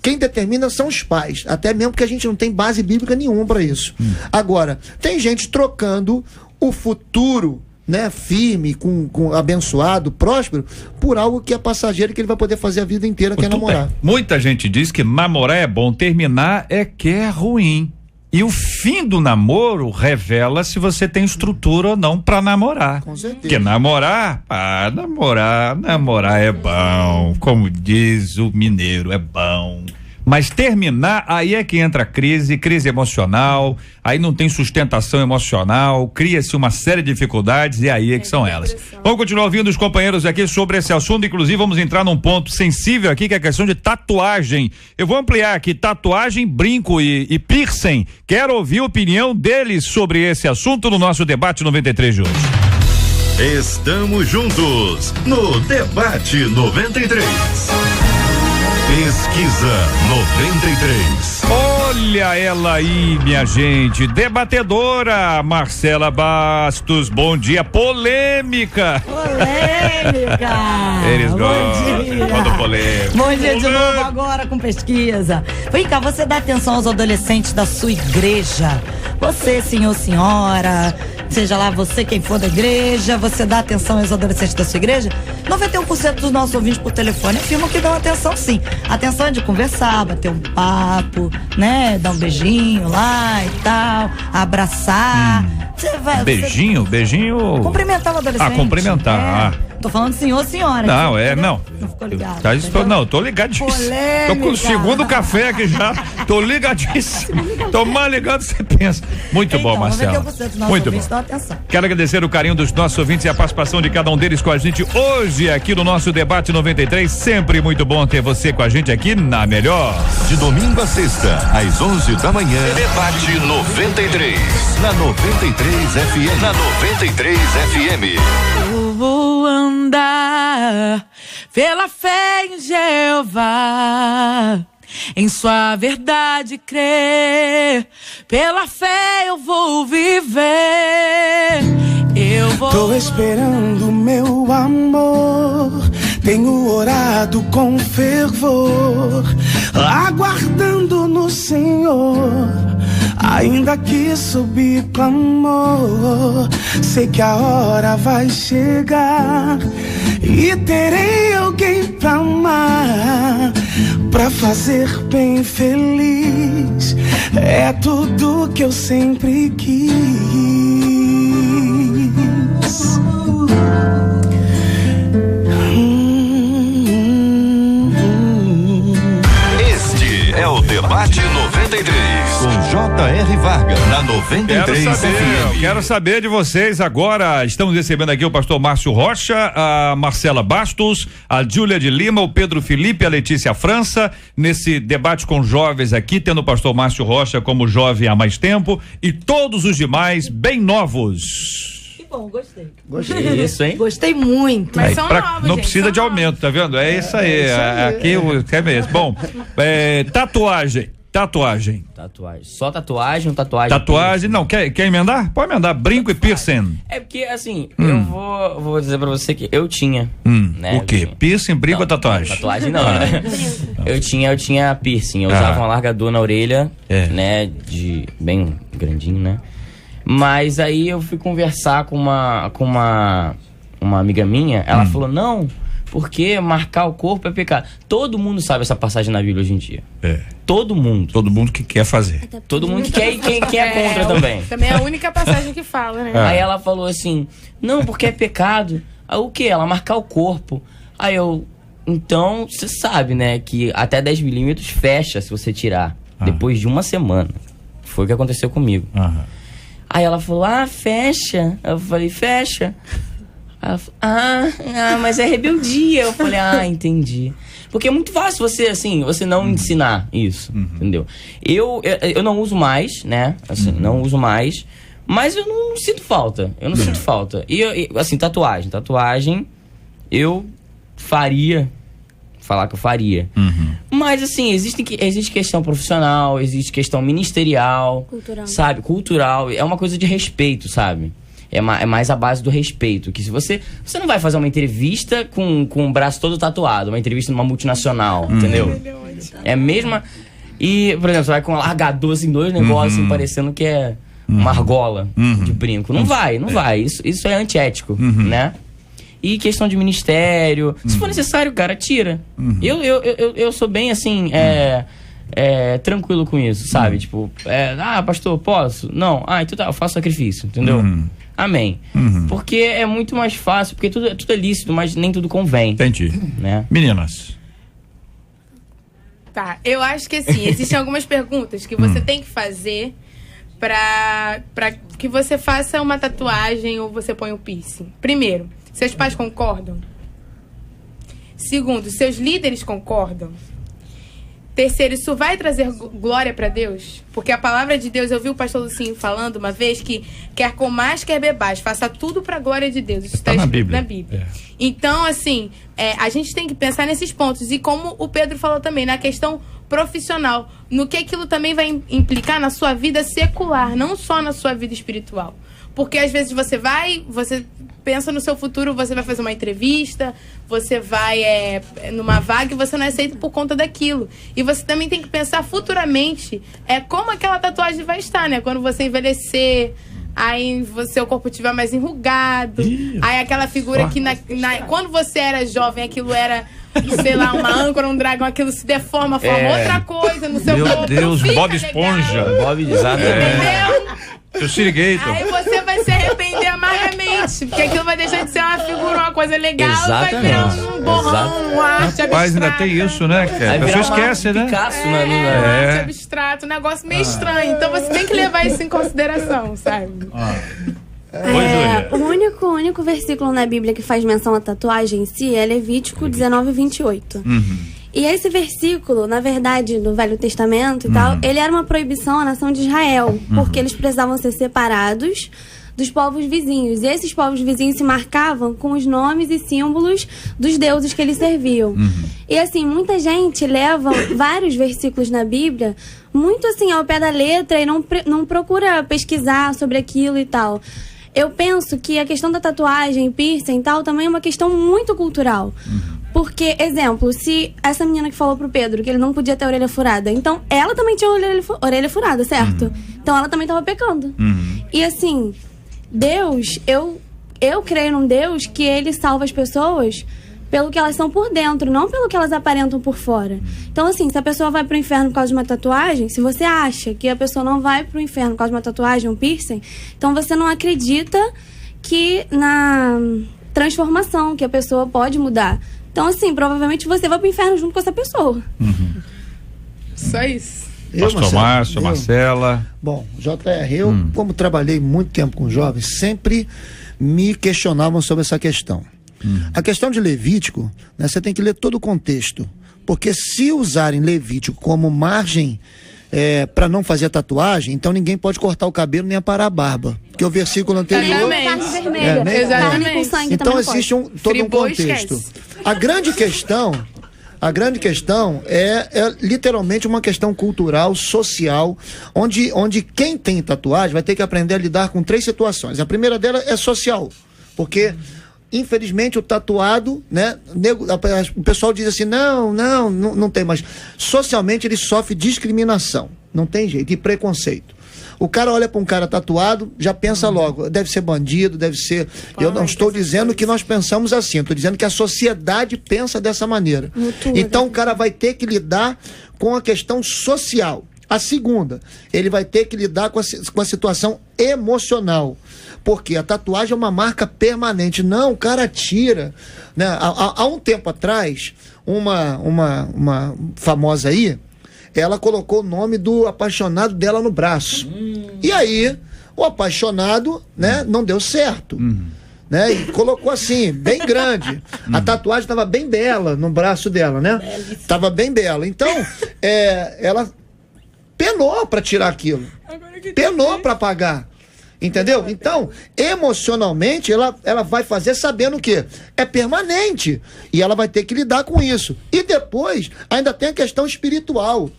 quem determina são os pais, até mesmo porque a gente não tem base bíblica nenhuma para isso. Agora, tem gente trocando o futuro, né, firme, com abençoado, próspero, por algo que é passageiro, que ele vai poder fazer a vida inteira, que é namorar. Muita gente diz que namorar é bom, terminar é que é ruim. E o fim do namoro revela se você tem estrutura ou não para namorar. Com certeza. Porque namorar é bom, como diz o mineiro, é bom. Mas terminar, aí é que entra a crise emocional, aí não tem sustentação emocional, cria-se uma série de dificuldades e aí é que são elas. Vamos continuar ouvindo os companheiros aqui sobre esse assunto, inclusive vamos entrar num ponto sensível aqui, que é a questão de tatuagem. Eu vou ampliar aqui, tatuagem, brinco e piercing. Quero ouvir a opinião deles sobre esse assunto no nosso debate 93 de hoje. Estamos juntos no Debate 93. Pesquisa 93. Olha ela aí, minha gente, debatedora Marcela Bastos, bom dia, polêmica. Eles gostam quando polêmica. Bom dia de novo agora com pesquisa. Vem cá, você dá atenção aos adolescentes da sua igreja? Você, senhor, senhora, seja lá você quem for da igreja, você dá atenção aos adolescentes da sua igreja, 91% dos nossos ouvintes por telefone afirmam que dão atenção sim. Atenção é de conversar, bater um papo, né? Dar um beijinho lá e tal, abraçar. Beijinho? Cumprimentar o adolescente. Cumprimentar. Tô falando senhor, senhora. Não, não. Não ficou ligado. Não, tô ligadíssimo. Tô com o segundo café aqui já. Tô ligadíssimo. Tô mais ligado que você pensa. Muito bom, Marcelo. Muito bom. Quero agradecer o carinho dos nossos ouvintes e a participação de cada um deles com a gente hoje aqui no nosso Debate 93. Sempre muito bom ter você com a gente aqui na Melhor. De domingo a sexta, às 11 da manhã. Debate 93. Na 93 FM. Na 93 FM. Eu vou andar pela fé em Jeová, em sua verdade crer, pela fé eu vou viver. Tô esperando meu amor, tenho orado com fervor, aguardando no Senhor. Ainda que subir clamor, sei que a hora vai chegar e terei alguém pra amar, pra fazer bem feliz. É tudo que eu sempre quis. Este é o Debate 93. Com J.R. Vargas, na 93 FM. Quero saber de vocês agora. Estamos recebendo aqui o pastor Márcio Rocha, a Marcela Bastos, a Júlia de Lima, o Pedro Felipe, a Letícia França, nesse debate com jovens aqui, tendo o pastor Márcio Rocha como jovem há mais tempo e todos os demais bem novos. Bom, gostei. Isso, hein? Gostei muito. Mas são novos, não gente, precisa de aumento, tá vendo? É isso aí. Aqui é mesmo. Bom, tatuagem. Só tatuagem ou tatuagem? Tatuagem, não. Quer emendar? Pode emendar. Brinco e piercing. É porque, assim, eu vou dizer pra você que eu tinha. Né? O quê? Piercing, brinco ou tatuagem? Tatuagem não, né? Eu tinha piercing. Eu usava um alargador na orelha, né? De bem grandinho, né? Mas aí eu fui conversar com uma amiga minha. Ela falou, não, porque marcar o corpo é pecado. Todo mundo sabe essa passagem na Bíblia hoje em dia. Todo mundo. Todo mundo que quer fazer. Todo mundo que quer e quem é contra também. Também é a única passagem que fala, né? Aí ela falou assim, não, porque é pecado. Aí o quê? Ela marcar o corpo. Aí eu, então, você sabe, né, que até 10 milímetros fecha se você tirar. Depois de uma semana. Foi o que aconteceu comigo. Aí ela falou, fecha. Eu falei, fecha. Ela falou, mas é rebeldia. Eu falei, entendi. Porque é muito fácil você não ensinar isso, entendeu? Eu não uso mais, né? Assim, não uso mais, mas eu não sinto falta. Sinto falta. E assim, tatuagem, eu faria. Falar que eu faria. Mas assim, existe questão profissional, existe questão ministerial, cultural. Sabe? Cultural. É uma coisa de respeito, sabe? É mais a base do respeito. Que se você não vai fazer uma entrevista com o braço todo tatuado, uma entrevista numa multinacional, entendeu? É a mesma. E, por exemplo, você vai com um largador, assim, dois negócios, assim, parecendo que é uma argola de brinco. Não vai. Isso é antiético, né? E questão de ministério. Se for necessário, cara, tira. Eu sou bem assim, tranquilo com isso, sabe? Tipo, pastor, posso? Não. Então tá, eu faço sacrifício, entendeu? Amém. Porque é muito mais fácil, porque tudo é lícito, mas nem tudo convém. Entendi. Né? Meninas. Tá, eu acho que assim, existem algumas perguntas que você tem que fazer pra que você faça uma tatuagem ou você põe um piercing. Primeiro, seus pais concordam? Segundo, seus líderes concordam? Terceiro, isso vai trazer glória para Deus? Porque a palavra de Deus, eu vi o pastor Lucinho falando uma vez que quer comais, quer bebais, faça tudo para a glória de Deus. Isso está escrito na Bíblia. Então, assim, a gente tem que pensar nesses pontos. E como o Pedro falou também, na questão profissional, no que aquilo também vai implicar na sua vida secular, não só na sua vida espiritual. Porque às vezes você pensa no seu futuro, você vai fazer uma entrevista, você vai numa vaga e você não é aceito por conta daquilo. E você também tem que pensar futuramente como aquela tatuagem vai estar, né? Quando você envelhecer, aí seu corpo estiver mais enrugado, aí aquela figura que quando você era jovem, aquilo era, sei lá, uma âncora, um dragão, aquilo se deforma, forma outra coisa no seu corpo. Meu Deus, Bob Esponja. Bob, exatamente. Entendeu? O Sirigator. Aí você vai se arrepender amargamente, porque aquilo vai deixar de ser uma figura, uma coisa legal, Exatamente. vai virar um borrão, uma arte abstrata. Mas ainda tem isso, né? A pessoa esquece, né? Picasso, Arte abstrata, um negócio meio estranho. Então você tem que levar isso em consideração, sabe? O único versículo na Bíblia que faz menção à tatuagem em si é Levítico 19:28. E esse versículo, na verdade, no Velho Testamento e tal, ele era uma proibição à nação de Israel, porque eles precisavam ser separados dos povos vizinhos. E esses povos vizinhos se marcavam com os nomes e símbolos dos deuses que eles serviam. E assim, muita gente leva vários versículos na Bíblia muito assim ao pé da letra e não procura pesquisar sobre aquilo e tal. Eu penso que a questão da tatuagem, piercing e tal, também é uma questão muito cultural. Porque, exemplo, se essa menina que falou pro Pedro que ele não podia ter a orelha furada, então ela também tinha a orelha furada, certo? Então ela também estava pecando. E assim, Deus, eu creio num Deus que ele salva as pessoas pelo que elas são por dentro, não pelo que elas aparentam por fora. Então, assim, se a pessoa vai pro inferno por causa de uma tatuagem, se você acha que a pessoa não vai pro inferno por causa de uma tatuagem, um piercing, então você não acredita que na transformação, que a pessoa pode mudar. Então, assim, provavelmente você vai pro inferno junto com essa pessoa. Só isso. Pastor Márcio, Marcela. Bom, JR, eu, como trabalhei muito tempo com jovens, sempre me questionavam sobre essa questão. A questão de Levítico, né, você tem que ler todo o contexto. Porque se usarem Levítico como margem para não fazer a tatuagem, então ninguém pode cortar o cabelo nem aparar a barba. Porque o versículo anterior... Exatamente. Então existe todo um contexto. A grande questão é literalmente uma questão cultural, social, onde quem tem tatuagem vai ter que aprender a lidar com 3 situações. A primeira delas é social, porque infelizmente o tatuado, né, o pessoal diz assim, não tem mais. Socialmente ele sofre discriminação, não tem jeito, e preconceito. O cara olha para um cara tatuado, já pensa logo, deve ser bandido, deve ser... Eu não estou dizendo que nós pensamos assim, estou dizendo que a sociedade pensa dessa maneira. Então o cara vai ter que lidar com a questão social. A segunda, ele vai ter que lidar com a situação emocional. Porque a tatuagem é uma marca permanente. Não, o cara tira. Né? Há um tempo atrás, uma famosa aí, ela colocou o nome do apaixonado dela no braço. E aí, o apaixonado, né, não deu certo. Né? E colocou assim, bem grande. A tatuagem estava bem bela no braço dela, né? Estava bem bela. Então, ela penou para tirar aquilo. Penou para pagar. Entendeu? Então, emocionalmente, ela vai fazer sabendo o quê? É permanente. E ela vai ter que lidar com isso. E depois, ainda tem a questão espiritual.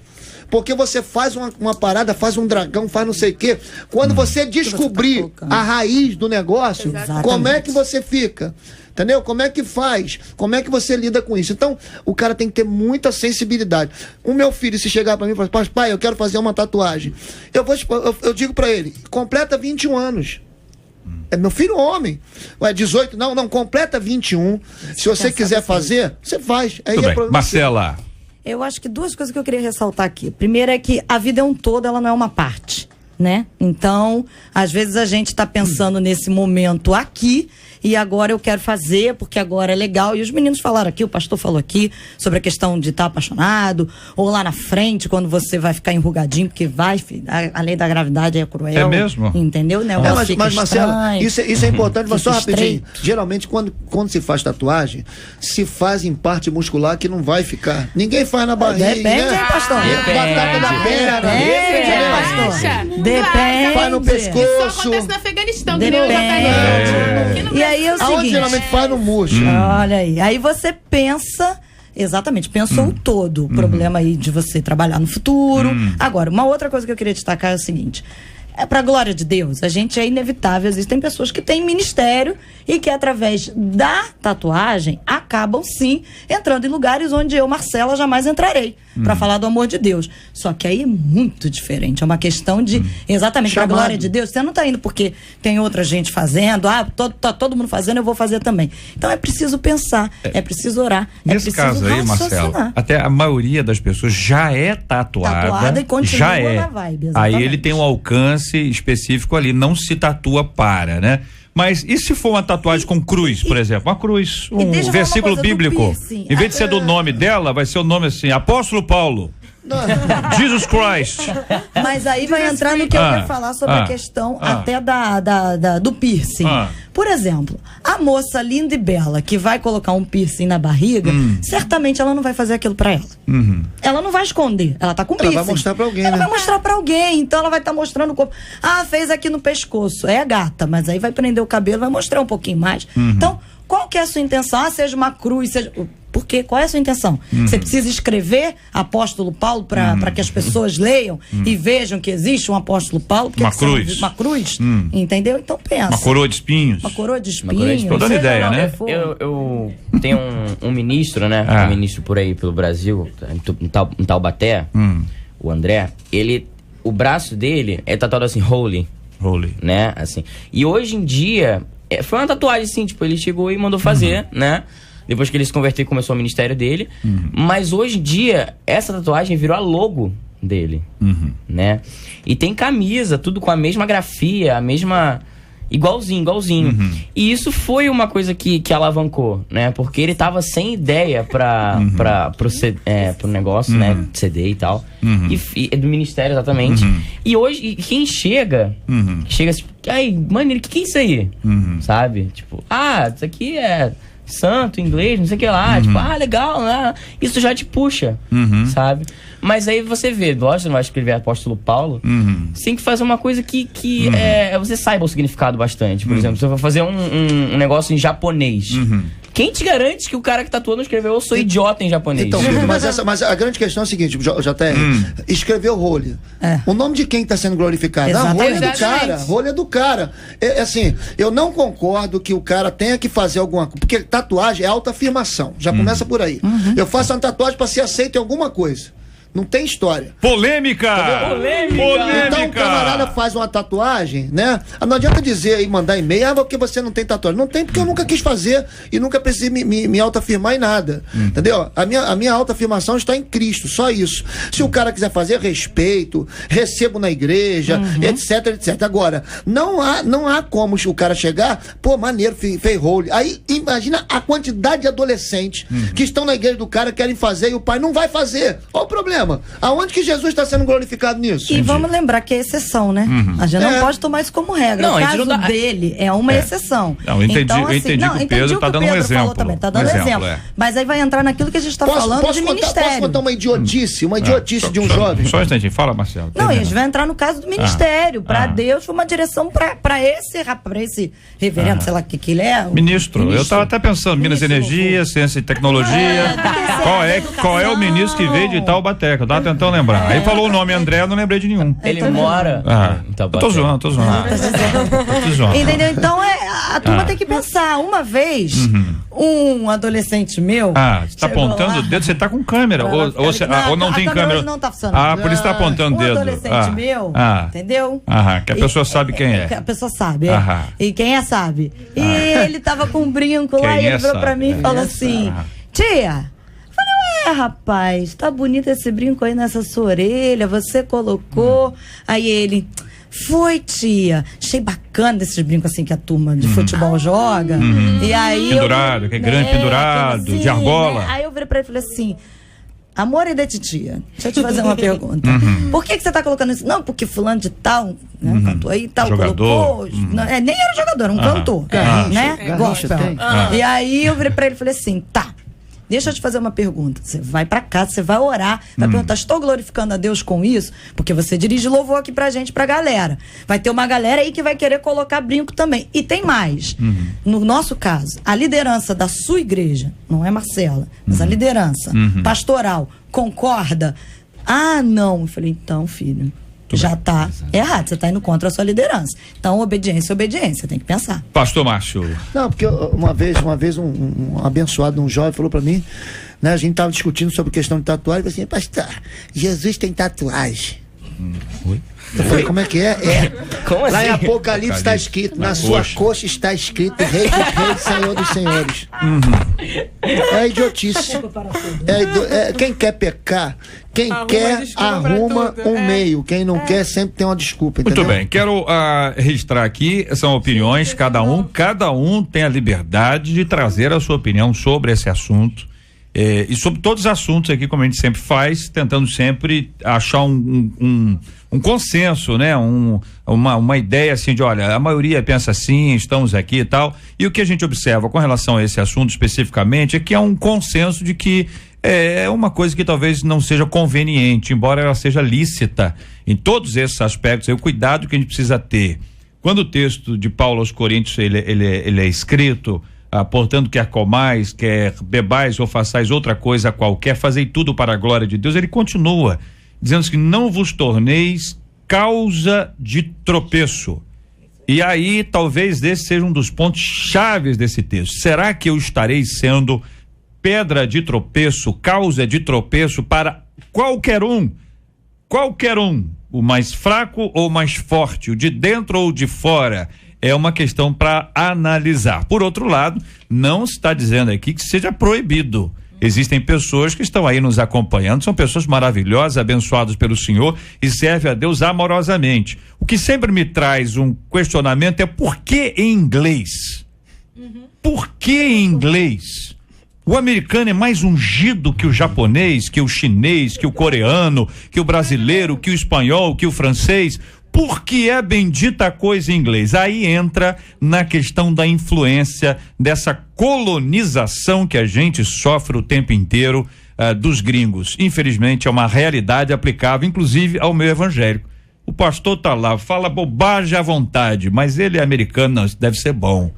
Porque você faz uma parada, faz um dragão, faz não sei o quê. Quando você descobrir a raiz do negócio, como é que você fica? Entendeu? Como é que faz? Como é que você lida com isso? Então, o cara tem que ter muita sensibilidade. O meu filho, se chegar pra mim e falar, pai, eu quero fazer uma tatuagem. Eu digo pra ele, completa 21 anos. É meu filho homem. Ué, 18, não, completa 21. Se você quiser fazer, você faz. Aí tudo bem. Marcela. Eu acho que 2 coisas que eu queria ressaltar aqui. Primeiro é que a vida é um todo, ela não é uma parte, né? Então, às vezes a gente está pensando nesse momento aqui e agora eu quero fazer porque agora é legal. E os meninos falaram aqui, o pastor falou aqui sobre a questão de estar apaixonado, ou lá na frente, quando você vai ficar enrugadinho, porque a lei da gravidade é cruel. É mesmo? Entendeu? Né? Mas Marcela, isso é importante, mas só rapidinho. Geralmente, quando se faz tatuagem, se faz em parte muscular que não vai ficar. Ninguém faz na barriga. Depende, hein, pastor? Batata da perna. Depende, Depende. Faz no pescoço. Isso acontece no Afeganistão, que nem o E aí é o seguinte. Aonde geralmente faz no murcho. Olha aí. Aí você pensa... Exatamente, pensou todo o problema aí de você trabalhar no futuro. Agora, uma outra coisa que eu queria destacar é o seguinte. é pra glória de Deus. A gente é inevitável. Existem pessoas que têm ministério e que, através da tatuagem, acabam, sim, entrando em lugares onde eu, Marcela, jamais entrarei pra falar do amor de Deus. Só que aí é muito diferente. É uma questão de, exatamente, pra glória de Deus. Você não tá indo porque tem outra gente fazendo, tá todo mundo fazendo, eu vou fazer também. Então é preciso pensar, é preciso orar, nesse caso aí, Marcelo, até a maioria das pessoas já é tatuada e continua já é. na vibe, exatamente. Aí ele tem um alcance específico ali, não se tatua para, né? Mas e se for uma tatuagem com cruz, por exemplo? Uma cruz, um versículo bíblico. Em vez de ser do nome dela, vai ser o nome assim, Apóstolo Paulo. Jesus Christ. Mas aí vai entrar no que eu quero falar sobre a questão até do piercing. Por exemplo, a moça linda e bela que vai colocar um piercing na barriga, certamente ela não vai fazer aquilo pra ela. Ela não vai esconder, ela tá com piercing. Ela vai mostrar pra alguém, ela vai mostrar pra alguém, então ela vai estar mostrando o corpo. Fez aqui no pescoço, é gata, mas aí vai prender o cabelo, vai mostrar um pouquinho mais. Então, qual que é a sua intenção? Seja uma cruz, seja... Por quê? Qual é a sua intenção? Você precisa escrever Apóstolo Paulo para que as pessoas leiam e vejam que existe um Apóstolo Paulo? Uma cruz. Uma cruz, entendeu? Então pensa. Uma coroa de espinhos. Uma coroa de espinhos. Tô dando ideia, né? Eu tenho um ministro, né? Um ministro por aí, pelo Brasil, em Taubaté, o André. O braço dele é tatuado assim, Holy. Né? Assim. E hoje em dia, foi uma tatuagem assim, tipo, ele chegou e mandou fazer, né? Depois que ele se converteu e começou o ministério dele. Mas hoje em dia, essa tatuagem virou a logo dele, né? E tem camisa, tudo com a mesma grafia, a mesma... Igualzinho. E isso foi uma coisa que alavancou, né? Porque ele tava sem ideia pro negócio, né? CD e tal. E do ministério, exatamente. E hoje, quem chega assim, aí, mano, que é isso aí? Sabe? Tipo, isso aqui é... santo, inglês, não sei o que lá, tipo, legal, né? Isso já te puxa, sabe? Mas aí você vê, lógico, você não vai escrever Apóstolo Paulo, você tem que fazer uma coisa que você saiba o significado bastante. Por exemplo, você vai fazer um negócio em japonês. Quem te garante que o cara que tatuou não escreveu eu sou idiota em japonês? Então, mas a grande questão é a seguinte, JR, escreveu rolha. O nome de quem está sendo glorificado? Rolha é do cara. Rolha é do cara. Assim, eu não concordo que o cara tenha que fazer alguma coisa, porque tatuagem é autoafirmação. Já começa por aí. Eu faço uma tatuagem para ser aceito em alguma coisa. Não tem história. Polêmica! Então o camarada faz uma tatuagem, né? Não adianta dizer aí, mandar e-mail, porque você não tem tatuagem. Não tem, porque eu nunca quis fazer e nunca precisei me autoafirmar em nada. Entendeu? A minha autoafirmação está em Cristo, só isso. Se o cara quiser fazer, respeito, recebo na igreja, etc. Agora, não há como o cara chegar, maneiro, fez role. Aí, imagina a quantidade de adolescentes que estão na igreja do cara, querem fazer e o pai não vai fazer. Olha o problema. Aonde que Jesus está sendo glorificado nisso? E vamos lembrar que é exceção, né? A gente não pode tomar isso como regra. O caso dele é uma exceção. Não, eu entendi, então, assim, eu entendi que o Pedro está dando um exemplo. Também, tá dando exemplo. Mas aí vai entrar naquilo que a gente está falando de ministério. Posso contar uma idiotice de um jovem? Só um instantinho, fala, Marcelo. Não, a gente vai entrar no caso do ministério. Para Deus, foi uma direção para esse reverendo, sei lá o que ele é. Ministro. Eu estava até pensando, Minas e Energia, Ciência e Tecnologia. Qual é o ministro que veio de Taubaté? Eu tava tentando lembrar. Aí falou o nome André, eu não lembrei de nenhum. Ele mora em Taubaté. Tô zoando. Entendeu? Então a turma tem que pensar. Uma vez, um adolescente meu. Você tá apontando o dedo, você tá com câmera. Ou não tem câmera. Não tá funcionando. Por isso tá apontando o dedo. Um adolescente meu, entendeu? Que a pessoa sabe quem é. Que a pessoa sabe, E quem sabe. E ele tava com um brinco lá e ele virou pra mim e falou assim: tia. Rapaz, tá bonito esse brinco aí nessa sua orelha, você colocou. Aí ele, foi, tia. Achei bacana esses brincos assim que a turma de futebol joga. E aí pendurado, que é grande pendurado, assim, de argola. Aí eu virei pra ele e falei assim: amor e de titia, deixa eu te fazer uma pergunta. Por que você tá colocando isso? Não, porque fulano de tal, né, um cantor aí tal, jogador. Colocou. Nem era jogador, um cantor, né? Gospel. E aí eu virei pra ele e falei assim: tá. Deixa eu te fazer uma pergunta. Você vai pra casa, você vai orar, vai perguntar: estou glorificando a Deus com isso? Porque você dirige louvor aqui pra gente, pra galera. Vai ter uma galera aí que vai querer colocar brinco também. E tem mais. No nosso caso, a liderança da sua igreja, não é Marcela, mas a liderança pastoral, concorda? Não. Eu falei: então, filho, já tá errado, você tá indo contra a sua liderança. Então, obediência, tem que pensar. Pastor Márcio. Não, porque uma vez um abençoado, um jovem falou pra mim, né, a gente tava discutindo sobre questão de tatuagem, eu falei assim, pastor, Jesus tem tatuagem. Oi? Eu falei, como é que é? Como lá assim? em Apocalipse está escrito, na sua coxa está escrito Rei dos Reis, Senhor dos Senhores. É idiotice. Quem quer pecar, quem quer arruma meio, quem não quer sempre tem uma desculpa, entendeu? Muito bem, quero registrar aqui, são opiniões, cada um tem a liberdade de trazer a sua opinião sobre esse assunto. E sobre todos os assuntos aqui, como a gente sempre faz, tentando sempre achar um consenso, né? Uma ideia assim de, olha, a maioria pensa assim, estamos aqui e tal. E o que a gente observa com relação a esse assunto especificamente é que há um consenso de que é uma coisa que talvez não seja conveniente, embora ela seja lícita em todos esses aspectos. O cuidado que a gente precisa ter. Quando o texto de Paulo aos Coríntios ele é escrito, portanto, quer comais, quer bebais ou façais outra coisa qualquer, fazei tudo para a glória de Deus. Ele continua dizendo que não vos torneis causa de tropeço. E aí, talvez esse seja um dos pontos chaves desse texto. Será que eu estarei sendo pedra de tropeço, causa de tropeço para qualquer um, o mais fraco ou mais forte, o de dentro ou de fora? É uma questão para analisar. Por outro lado, não está dizendo aqui que seja proibido. Existem pessoas que estão aí nos acompanhando, são pessoas maravilhosas, abençoadas pelo Senhor e servem a Deus amorosamente. O que sempre me traz um questionamento é por que em inglês? Por que em inglês? O americano é mais ungido que o japonês, que o chinês, que o coreano, que o brasileiro, que o espanhol, que o francês. Por que é bendita coisa em inglês? Aí entra na questão da influência dessa colonização que a gente sofre o tempo inteiro dos gringos. Infelizmente é uma realidade aplicável, inclusive ao meu evangélico. O pastor tá lá, fala bobagem à vontade, mas ele é americano, não, isso deve ser bom.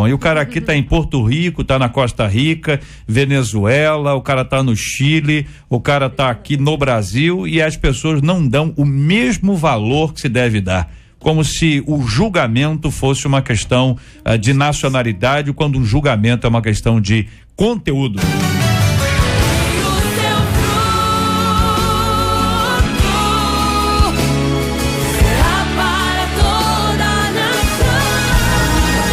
E o cara aqui tá em Porto Rico, tá na Costa Rica, Venezuela, o cara tá no Chile, o cara tá aqui no Brasil e as pessoas não dão o mesmo valor que se deve dar. Como se o julgamento fosse uma questão de nacionalidade, quando um julgamento é uma questão de conteúdo.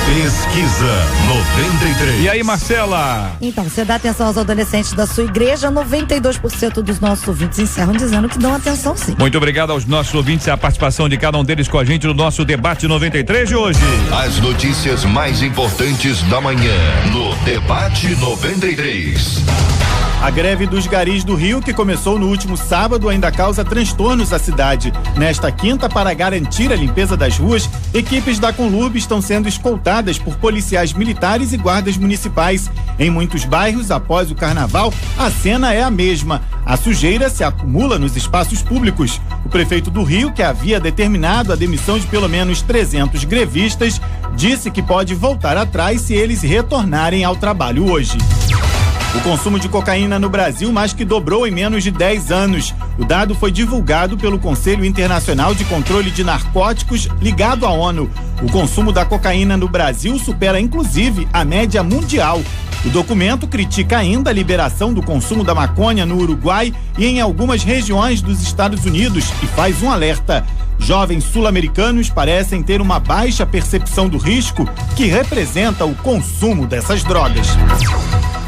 Pesquisa 93. E aí, Marcela? Então, você dá atenção aos adolescentes da sua igreja, 92% dos nossos ouvintes encerram dizendo que dão atenção sim. Muito obrigado aos nossos ouvintes e a participação de cada um deles com a gente no nosso debate 93 de hoje. As notícias mais importantes da manhã no debate 93. A greve dos garis do Rio, que começou no último sábado, ainda causa transtornos à cidade. Nesta quinta, para garantir a limpeza das ruas, equipes da Conlurb estão sendo escoltadas por policiais militares e guardas municipais. Em muitos bairros, após o carnaval, a cena é a mesma. A sujeira se acumula nos espaços públicos. O prefeito do Rio, que havia determinado a demissão de pelo menos 300 grevistas, disse que pode voltar atrás se eles retornarem ao trabalho hoje. O consumo de cocaína no Brasil mais que dobrou em menos de 10 anos. O dado foi divulgado pelo Conselho Internacional de Controle de Narcóticos, ligado à ONU. O consumo da cocaína no Brasil supera inclusive a média mundial. O documento critica ainda a liberação do consumo da maconha no Uruguai e em algumas regiões dos Estados Unidos e faz um alerta. Jovens sul-americanos parecem ter uma baixa percepção do risco que representa o consumo dessas drogas.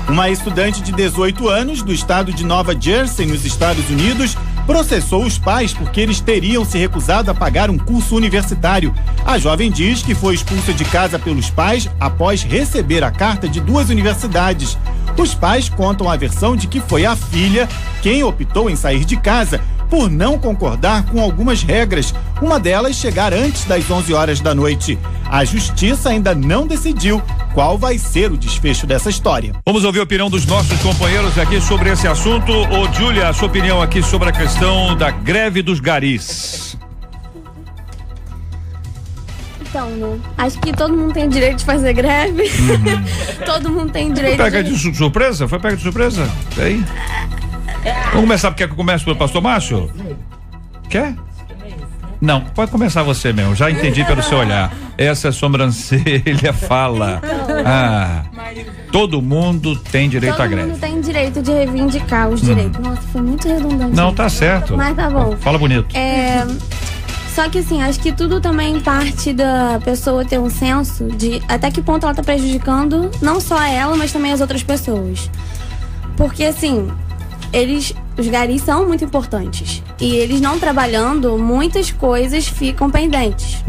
Uma estudante de 18 anos do estado de Nova Jersey, nos Estados Unidos, processou os pais porque eles teriam se recusado a pagar um curso universitário. A jovem diz que foi expulsa de casa pelos pais após receber a carta de 2 universidades. Os pais contam a versão de que foi a filha quem optou em sair de casa por não concordar com algumas regras, uma delas chegar antes das 11 horas da noite. A justiça ainda não decidiu qual vai ser o desfecho dessa história. Vamos ouvir a opinião dos nossos companheiros aqui sobre esse assunto. Ô, Júlia, a sua opinião aqui sobre a questão da greve dos garis. Então, né? Acho que todo mundo tem direito de fazer greve. Todo mundo tem direito Pega de surpresa? Foi pega de surpresa? E aí? Vamos começar porque eu começo pelo pastor Márcio? Quer? Não, pode começar você mesmo, já entendi pelo seu olhar. Essa sobrancelha fala. Todo mundo tem direito à greve. Todo mundo tem direito de reivindicar os direitos. Nossa, foi muito redundante. Não, tá certo. Mas tá bom. Fala bonito. Só que assim, acho que tudo também parte da pessoa ter um senso de até que ponto ela tá prejudicando não só ela, mas também as outras pessoas. Porque assim, os garis são muito importantes. E eles não trabalhando, muitas coisas ficam pendentes.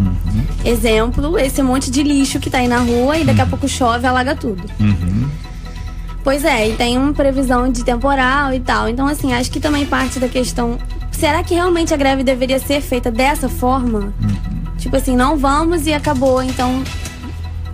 Exemplo, esse monte de lixo que tá aí na rua e daqui a pouco chove e alaga tudo. Pois é, e tem uma previsão de temporal e tal. Então assim, acho que também parte da questão... Será que realmente a greve deveria ser feita dessa forma? Tipo assim, não vamos e acabou, então...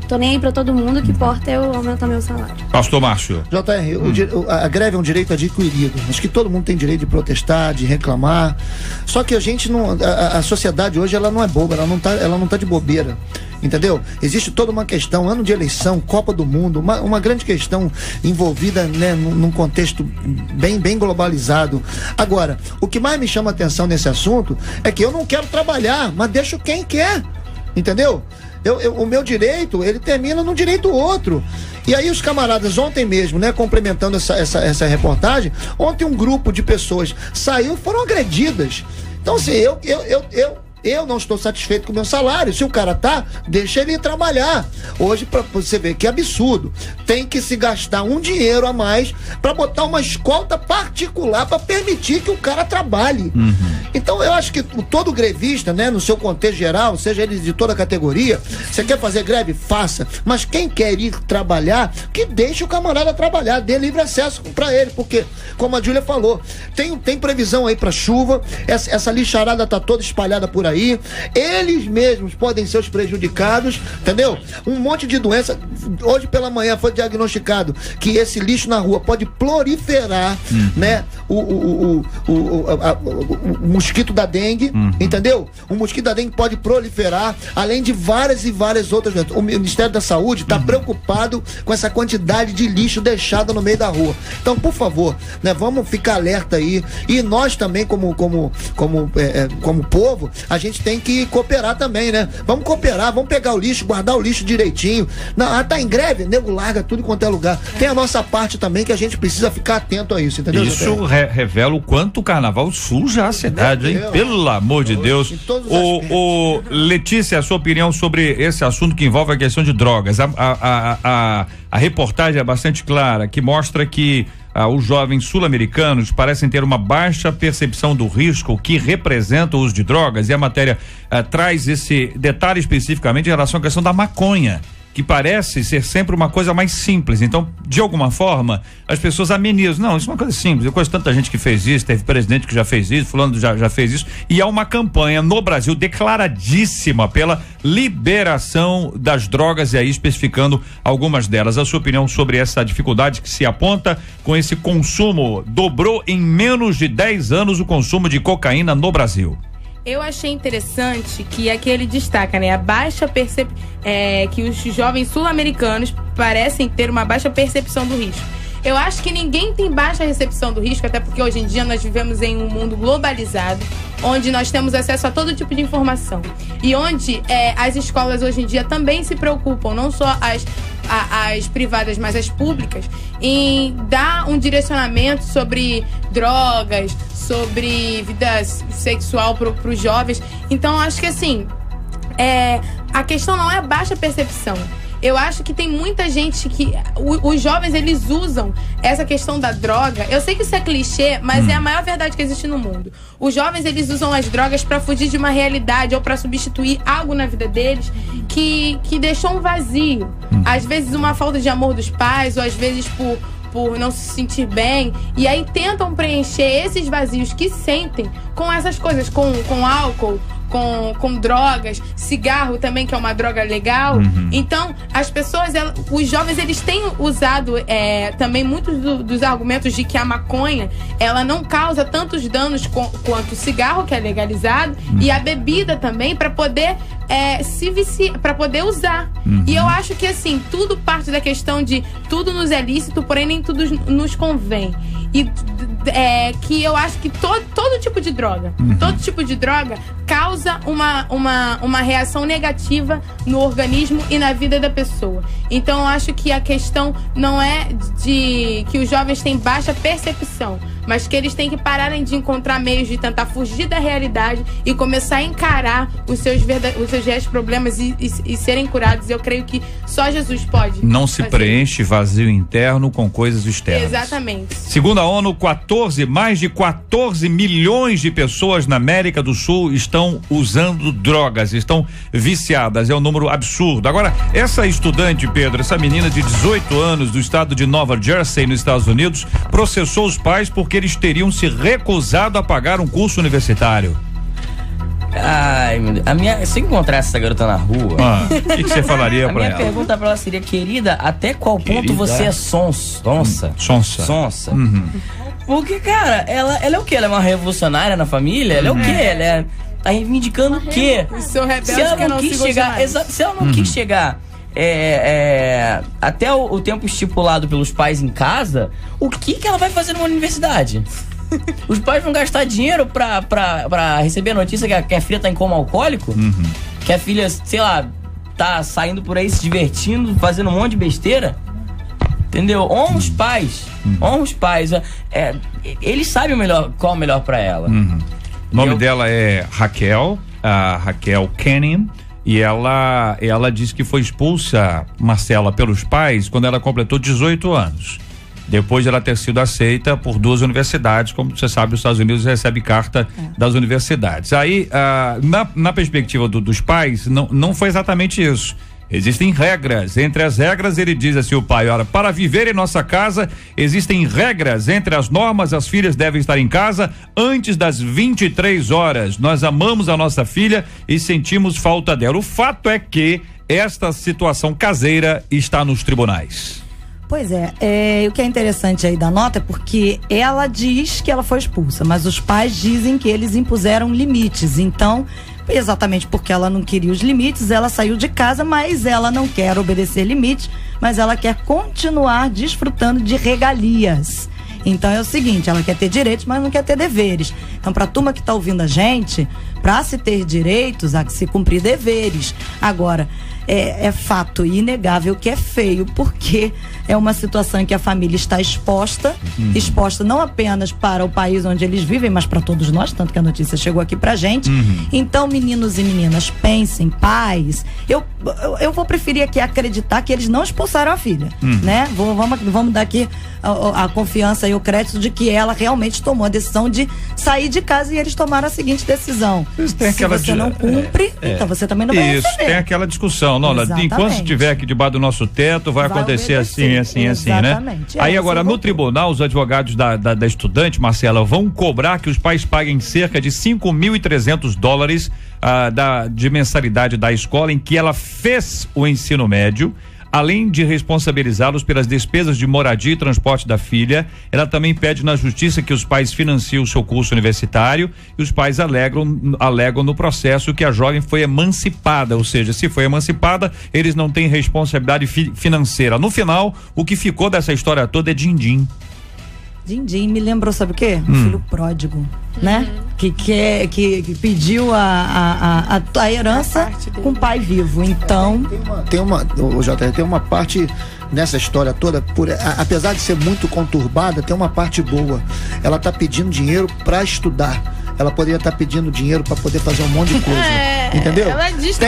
Tô nem aí pra todo mundo, que importa eu aumentar meu salário. Pastor Márcio. JR, a greve é um direito adquirido. Acho que todo mundo tem direito de protestar, de reclamar. Só que a gente não. A sociedade hoje ela não é boba, ela não tá de bobeira. Entendeu? Existe toda uma questão, ano de eleição, Copa do Mundo, uma grande questão envolvida, né, num contexto bem globalizado. Agora, o que mais me chama a atenção nesse assunto é que eu não quero trabalhar, mas deixo quem quer. Entendeu? O meu direito, ele termina no direito outro. E aí os camaradas, ontem mesmo, né, complementando essa reportagem, ontem um grupo de pessoas saiu e foram agredidas. Então assim, eu não estou satisfeito com o meu salário. Se o cara deixa ele ir trabalhar. Hoje, pra você ver que absurdo, tem que se gastar um dinheiro a mais para botar uma escolta particular para permitir que o cara trabalhe. Então eu acho que todo grevista, né, no seu contexto geral, seja ele de toda categoria, você quer fazer greve? Faça. Mas quem quer ir trabalhar, que deixe o camarada trabalhar, dê livre acesso para ele, porque, como a Júlia falou, tem previsão aí para chuva, essa lixarada tá toda espalhada por aí. Eles mesmos podem ser os prejudicados, entendeu? Um monte de doença. Hoje pela manhã foi diagnosticado que esse lixo na rua pode proliferar, né? O mosquito da dengue, entendeu? O mosquito da dengue pode proliferar, além de várias e várias outras doenças. O Ministério da Saúde está preocupado com essa quantidade de lixo deixado no meio da rua. Então, por favor, né? Vamos ficar alerta aí. E nós também, como povo, a gente tem que cooperar também, né? Vamos cooperar, vamos pegar o lixo, guardar o lixo direitinho. Tá em greve, nego larga tudo quanto é lugar. Tem a nossa parte também que a gente precisa ficar atento a isso, entendeu? Isso revela o quanto o carnaval suja a cidade, hein? Pelo amor de Deus. Letícia, a sua opinião sobre esse assunto que envolve a questão de drogas. A reportagem é bastante clara, que mostra que os jovens sul-americanos parecem ter uma baixa percepção do risco que representa o uso de drogas, e a matéria traz esse detalhe especificamente em relação à questão da maconha, que parece ser sempre uma coisa mais simples. Então, de alguma forma, as pessoas amenizam. Não, isso é uma coisa simples. Eu conheço tanta gente que fez isso, teve presidente que já fez isso, fulano já fez isso, e há uma campanha no Brasil declaradíssima pela liberação das drogas, e aí especificando algumas delas. A sua opinião sobre essa dificuldade que se aponta com esse consumo? Dobrou em menos de 10 anos o consumo de cocaína no Brasil. Eu achei interessante que aqui ele destaca, né, a baixa que os jovens sul-americanos parecem ter uma baixa percepção do risco. Eu acho que ninguém tem baixa recepção do risco, até porque hoje em dia nós vivemos em um mundo globalizado, onde nós temos acesso a todo tipo de informação. E onde as escolas hoje em dia também se preocupam, não só as privadas, mas as públicas, em dar um direcionamento sobre drogas, sobre vida sexual para os jovens. Então, acho que assim, a questão não é a baixa percepção. Eu acho que tem muita gente que... Os jovens, eles usam essa questão da droga. Eu sei que isso é clichê, mas é a maior verdade que existe no mundo. Os jovens, eles usam as drogas pra fugir de uma realidade ou pra substituir algo na vida deles que deixou um vazio. Às vezes uma falta de amor dos pais, ou às vezes por não se sentir bem. E aí tentam preencher esses vazios que sentem com essas coisas, com álcool, com drogas, cigarro também, que é uma droga legal. Então, as pessoas, os jovens, eles têm usado também muitos dos argumentos de que a maconha, ela não causa tantos danos quanto o cigarro, que é legalizado, e a bebida também, para poder se viciar, para poder usar. E eu acho que, assim, tudo parte da questão de tudo nos é lícito, porém nem tudo nos convém. E que eu acho que todo tipo de droga, todo tipo de droga causa uma reação negativa no organismo e na vida da pessoa. Então eu acho que a questão não é de que os jovens têm baixa percepção, mas que eles têm que pararem de encontrar meios de tentar fugir da realidade e começar a encarar os seus reais problemas e serem curados. Eu creio que só Jesus pode. Não se preenche vazio interno com coisas externas. Exatamente. Segundo a ONU, mais de 14 milhões de pessoas na América do Sul estão usando drogas, estão viciadas. É um número absurdo. Agora, essa estudante, Pedro, essa menina de 18 anos do estado de Nova Jersey, nos Estados Unidos, processou os pais porque eles teriam se recusado a pagar um curso universitário. Ai, meu Deus. Se eu encontrasse essa garota na rua, o que você falaria pra ela? A minha pergunta pra ela seria: querida, até qual ponto você é sonsa? Sonsa. Porque, cara, ela é o quê? Ela é uma revolucionária na família? Ela é o quê? Ela tá reivindicando o quê? Se ela não quis chegar, se ela não quis chegar até o tempo estipulado pelos pais em casa, o que ela vai fazer numa universidade? Os pais vão gastar dinheiro pra receber a notícia que a filha tá em coma alcoólico? Que a filha, sei lá, tá saindo por aí se divertindo, fazendo um monte de besteira? Entendeu? Honra os pais. Eles sabem qual é o melhor pra ela. O nome dela é Raquel Kenyon. E ela disse que foi expulsa, Marcela, pelos pais quando ela completou 18 anos. Depois de ela ter sido aceita por 2 universidades, como você sabe, os Estados Unidos recebe carta das universidades. Aí, na perspectiva dos pais, não foi exatamente isso. Existem regras. Entre as regras, ele diz assim, o pai: olha, para viver em nossa casa, existem regras. Entre as normas, as filhas devem estar em casa antes das 23 horas. Nós amamos a nossa filha e sentimos falta dela. O fato é que esta situação caseira está nos tribunais. Pois o que é interessante aí da nota é porque ela diz que ela foi expulsa, mas os pais dizem que eles impuseram limites. Então, exatamente porque ela não queria os limites, ela saiu de casa, mas ela não quer obedecer limites, mas ela quer continuar desfrutando de regalias. Então é o seguinte, ela quer ter direitos, mas não quer ter deveres. Então, pra turma que tá ouvindo a gente, pra se ter direitos, há que se cumprir deveres. Agora, é fato inegável que é feio, porque é uma situação em que a família está exposta não apenas para o país onde eles vivem, mas para todos nós, tanto que a notícia chegou aqui pra gente. Então, meninos e meninas, pensem, pais, eu vou preferir aqui acreditar que eles não expulsaram a filha, né? Vamos dar aqui a confiança e o crédito de que ela realmente tomou a decisão de sair de casa e eles tomaram a seguinte decisão: se você não cumpre, então você também não vai receber. Isso, tem aquela discussão, enquanto estiver aqui debaixo do nosso teto, vai acontecer assim, né? Aí agora, no tribunal, os advogados da estudante, Marcela, vão cobrar que os pais paguem cerca de $5.300 de mensalidade da escola em que ela fez o ensino médio. Além de responsabilizá-los pelas despesas de moradia e transporte da filha, ela também pede na justiça que os pais financiem o seu curso universitário, e os pais alegam no processo que a jovem foi emancipada, ou seja, se foi emancipada, eles não têm responsabilidade financeira. No final, o que ficou dessa história toda é din-din. Din-din me lembrou, sabe o quê? Um filho pródigo, né? Que pediu a herança com o pai vivo. Então tem uma parte nessa história toda, apesar de ser muito conturbada, tem uma parte boa. Ela tá pedindo dinheiro para estudar. Ela poderia estar pedindo dinheiro para poder fazer um monte de coisa, entendeu? Ela diz que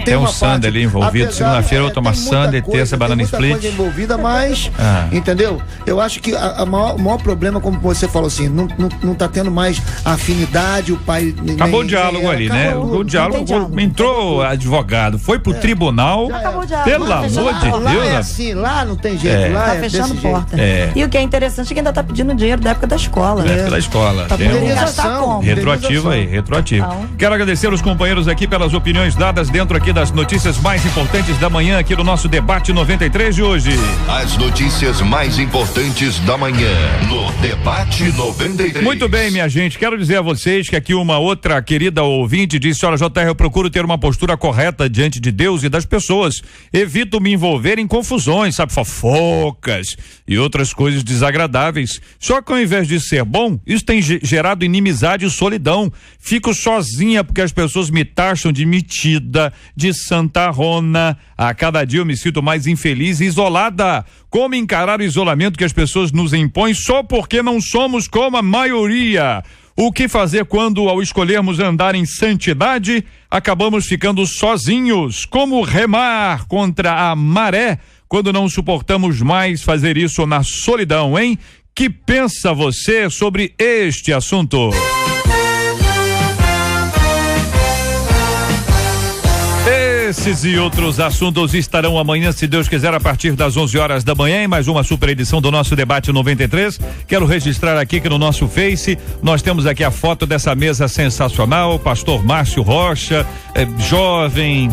tem um sundae ali envolvido. Segunda-feira eu vou tomar sundae, terça banana split. Coisa envolvida, mas entendeu? Eu acho que o maior problema, como você falou assim, não tá tendo mais afinidade, o pai acabou o diálogo ali, né? O diálogo entrou advogado, foi pro tribunal. Acabou o diálogo. Pelo amor de Deus. Lá é assim, lá não tem jeito, lá tá fechando porta. E o que é interessante é que ainda tá pedindo dinheiro da época da escola. Da época da escola. Retroativo aí, retroativo. Quero agradecer agradecer os companheiros aqui pelas opiniões dadas dentro aqui das notícias mais importantes da manhã aqui no nosso debate 93 de hoje. As notícias mais importantes da manhã no debate 93. Muito bem, minha gente, quero dizer a vocês que aqui uma outra querida ouvinte disse: olha, JR, eu procuro ter uma postura correta diante de Deus e das pessoas. Evito me envolver em confusões, sabe, fofocas e outras coisas desagradáveis. Só que ao invés de ser bom, isso tem gerado inimizade e solidão. Fico sozinha porque as pessoas me taxam de metida, de santarrona. A cada dia eu me sinto mais infeliz e isolada. Como encarar o isolamento que as pessoas nos impõem só porque não somos como a maioria? O que fazer quando, ao escolhermos andar em santidade, acabamos ficando sozinhos? Como remar contra a maré quando não suportamos mais fazer isso na solidão, hein? Que pensa você sobre este assunto? Esses e outros assuntos estarão amanhã, se Deus quiser, a partir das 11 horas da manhã, em mais uma super edição do nosso debate 93. Quero registrar aqui que no nosso Face nós temos aqui a foto dessa mesa sensacional. Pastor Márcio Rocha, jovem,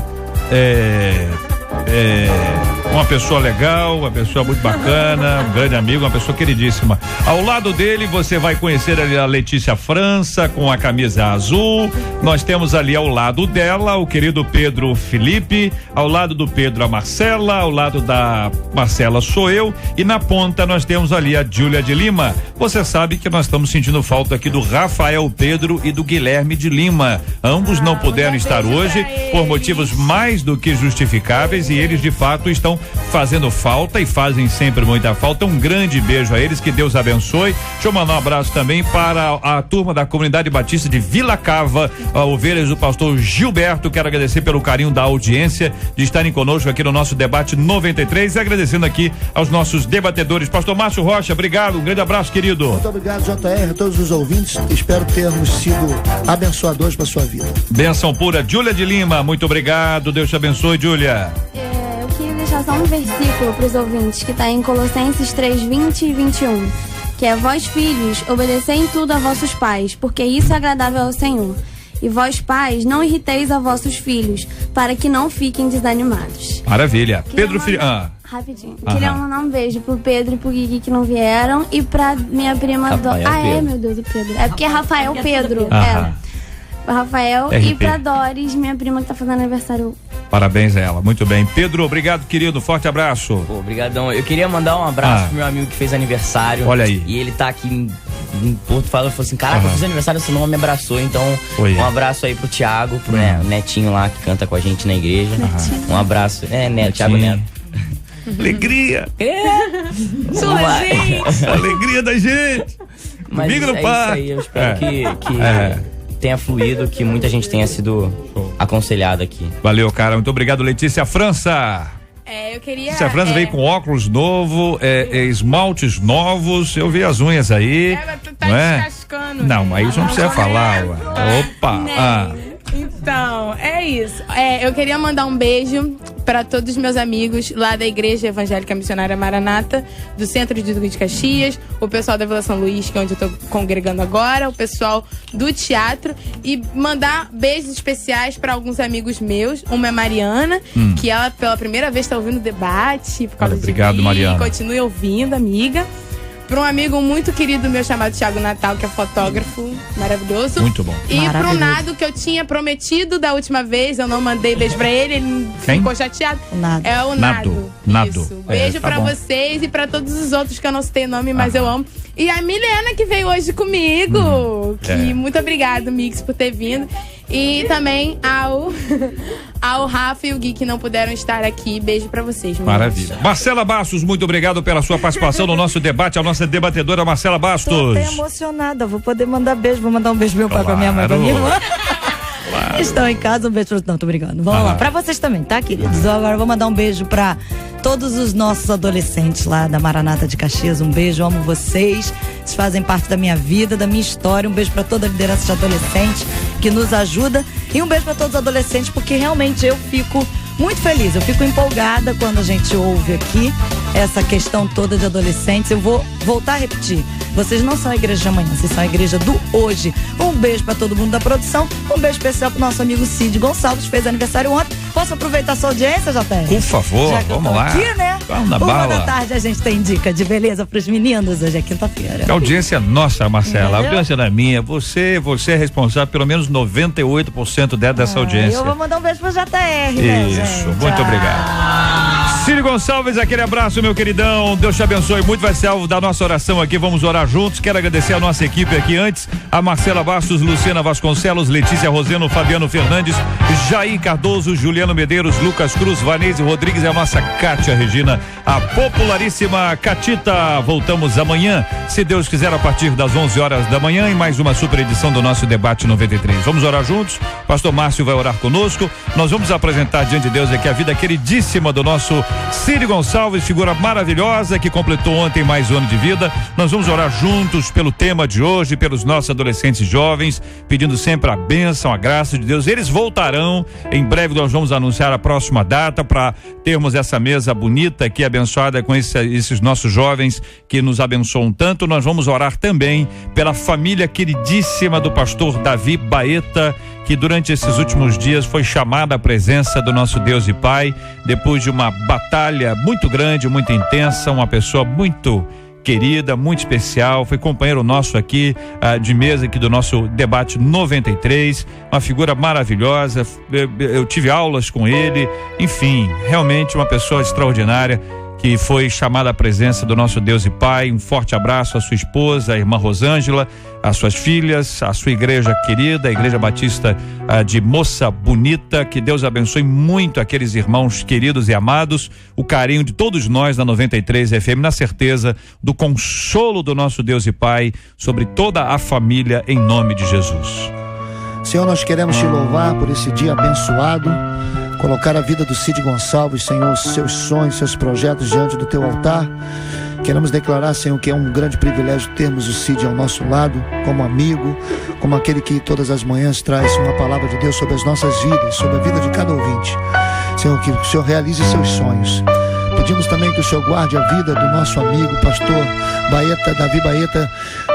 uma pessoa legal, uma pessoa muito bacana, um grande amigo, uma pessoa queridíssima. Ao lado dele você vai conhecer ali a Letícia França com a camisa azul. Nós temos ali ao lado dela o querido Pedro Felipe, ao lado do Pedro a Marcela, ao lado da Marcela sou eu, e na ponta nós temos ali a Júlia de Lima. Você sabe que nós estamos sentindo falta aqui do Rafael Pedro e do Guilherme de Lima. Ambos não puderam estar hoje por motivos mais do que justificáveis, e eles de fato estão fazendo falta e fazem sempre muita falta. Um grande beijo a eles, que Deus abençoe. Deixa eu mandar um abraço também para a turma da Comunidade Batista de Vila Cava, ovelhas do pastor Gilberto. Quero agradecer pelo carinho da audiência de estarem conosco aqui no nosso debate 93, e agradecendo aqui aos nossos debatedores. Pastor Márcio Rocha, obrigado, um grande abraço, querido. Muito obrigado, JR, a todos os ouvintes. Espero termos sido abençoadores para sua vida. Bênção pura. Júlia de Lima, muito obrigado, Deus te abençoe, Júlia. Eu queria deixar só um versículo para os ouvintes, que está em Colossenses 3, 20 e 21, que é: vós filhos, obedecei em tudo a vossos pais, porque isso é agradável ao Senhor. E vós pais, não irriteis a vossos filhos, para que não fiquem desanimados. Maravilha. Pedro Filho. Rapidinho. Queria mandar um beijo pro Pedro e pro Gui que não vieram, e pra minha prima meu Deus, o Pedro. É porque é Rafael Pedro. Rafael e pra Doris, minha prima que tá fazendo aniversário. Parabéns a ela, muito bem. Pedro, obrigado, querido, forte abraço. Obrigadão. Eu queria mandar um abraço pro meu amigo que fez aniversário. Olha aí. E ele tá aqui em Porto, falou assim: caraca, eu fiz aniversário, esse nome me abraçou. Então, um abraço aí pro Thiago, pro Netinho lá, que canta com a gente na igreja. Um abraço. Thiago Neto. Alegria! Sua gente! Alegria da gente! Mas Domingo no isso parque. aí, eu espero que tenha fluído, que muita gente tenha sido aconselhada aqui. Valeu, cara, muito obrigado. Letícia França. Eu queria... Letícia França veio com óculos novo, esmaltes novos, eu vi as unhas aí. Tá descascando. Não, mas isso não precisa falar. Opa! Então, é isso. Eu queria mandar um beijo para todos os meus amigos lá da Igreja Evangélica Missionária Maranata, do Centro de Duque de Caxias, o pessoal da Vila São Luís, que é onde eu tô congregando agora, o pessoal do teatro, e mandar beijos especiais para alguns amigos meus. Uma é Mariana, que ela pela primeira vez tá ouvindo o debate por causa obrigado, de mim. Mariana. Continue ouvindo, amiga. Para um amigo muito querido meu chamado Thiago Natal, que é fotógrafo maravilhoso. Muito bom. E pro Nado, que eu tinha prometido da última vez, eu não mandei beijo pra ele ficou chateado. É o Nado. Isso. Beijo pra vocês e pra todos os outros que eu não citei nome, mas eu amo. E a Milena, que veio hoje comigo. Muito obrigado, Mix, por ter vindo. E também ao Rafa e o Gui, que não puderam estar aqui. Beijo pra vocês. Maravilha. Marcela Bastos, muito obrigado pela sua participação no nosso debate. A nossa debatedora Marcela Bastos. Tô até emocionada, vou poder mandar beijo. Vou mandar um beijo pro meu pai, pra minha mãe, pra minha irmã. Estão em casa, um beijo pra... Não, tô brincando. Vamos lá. Pra vocês também, tá, queridos? Agora eu vou mandar um beijo pra todos os nossos adolescentes lá da Maranata de Caxias. Um beijo, amo vocês. Vocês fazem parte da minha vida, da minha história. Um beijo pra toda a liderança de adolescente que nos ajuda. E um beijo pra todos os adolescentes, porque realmente eu fico muito feliz. Eu fico empolgada quando a gente ouve aqui essa questão toda de adolescentes. Eu vou voltar a repetir. Vocês não são a igreja de amanhã, vocês são a igreja do hoje. Um beijo pra todo mundo da produção, um beijo especial pro nosso amigo Cid Gonçalves, fez aniversário ontem. Posso aproveitar sua audiência, JR? Por favor, vamos lá. Aqui, né? Vamos na bala. 1h da tarde a gente tem dica de beleza pros meninos, hoje é quinta-feira. A audiência é nossa, Marcela, a audiência não é minha, você é responsável pelo menos 98% dessa audiência. Eu vou mandar um beijo pro JR, Isso, muito obrigado. Cid Gonçalves, aquele abraço, meu queridão, Deus te abençoe muito, vai ser alvo da nossa oração aqui, vamos orar juntos. Quero agradecer a nossa equipe aqui antes, a Marcela Bastos, Luciana Vasconcelos, Letícia Roseno, Fabiano Fernandes, Jair Cardoso, Juliano Medeiros, Lucas Cruz, Vanese Rodrigues e a nossa Kátia Regina, a popularíssima Catita. Voltamos amanhã, se Deus quiser, a partir das 11 horas da manhã, em mais uma super edição do nosso Debate 93. Vamos orar juntos, pastor Márcio vai orar conosco, nós vamos apresentar diante de Deus aqui a vida queridíssima do nosso Cid Gonçalves, figura maravilhosa que completou ontem mais um ano de vida. Nós vamos orar juntos pelo tema de hoje, pelos nossos adolescentes e jovens, pedindo sempre a bênção, a graça de Deus. Eles voltarão, em breve nós vamos anunciar a próxima data para termos essa mesa bonita aqui, abençoada com esses nossos jovens que nos abençoam tanto. Nós vamos orar também pela família queridíssima do pastor Davi Baeta, que durante esses últimos dias foi chamada à presença do nosso Deus e Pai, depois de uma batalha muito grande, muito intensa, uma pessoa muito querida, muito especial, foi companheiro nosso aqui de mesa aqui do nosso Debate 93, uma figura maravilhosa, eu tive aulas com ele, enfim, realmente uma pessoa extraordinária que foi chamada à presença do nosso Deus e Pai. Um forte abraço à sua esposa, a irmã Rosângela, às suas filhas, à sua igreja querida, a Igreja Batista de Moça Bonita. Que Deus abençoe muito aqueles irmãos queridos e amados, o carinho de todos nós na 93 FM, na certeza do consolo do nosso Deus e Pai sobre toda a família, em nome de Jesus. Senhor, nós queremos te louvar por esse dia abençoado, colocar a vida do Cid Gonçalves, Senhor, seus sonhos, seus projetos diante do teu altar. Queremos declarar, Senhor, que é um grande privilégio termos o Cid ao nosso lado, como amigo, como aquele que todas as manhãs traz uma palavra de Deus sobre as nossas vidas, sobre a vida de cada ouvinte. Senhor, que o Senhor realize seus sonhos. Pedimos também que o Senhor guarde a vida do nosso amigo, pastor Baeta, Davi Baeta.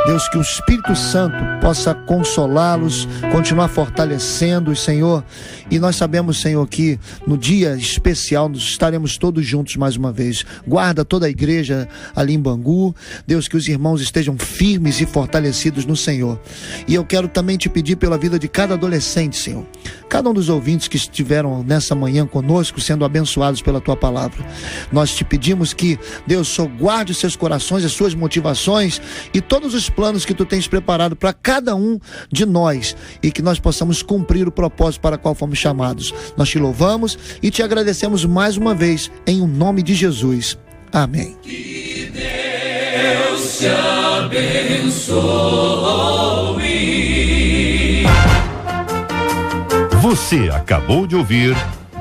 Deus, que o Espírito Santo possa consolá-los, continuar fortalecendo-os, Senhor. E nós sabemos, Senhor, que no dia especial nós estaremos todos juntos mais uma vez. Guarda toda a igreja ali em Bangu. Deus, que os irmãos estejam firmes e fortalecidos no Senhor. E eu quero também te pedir pela vida de cada adolescente, Senhor. Cada um dos ouvintes que estiveram nessa manhã conosco, sendo abençoados pela tua palavra. Nós te pedimos que, Deus, só guarde os seus corações, as suas motivações e todos os planos que tu tens preparado para cada um de nós, e que nós possamos cumprir o propósito para o qual fomos chamados. Nós te louvamos e te agradecemos mais uma vez, em o nome de Jesus. Amém. Que Deus te abençoe. Você acabou de ouvir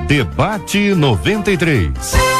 Debate 93.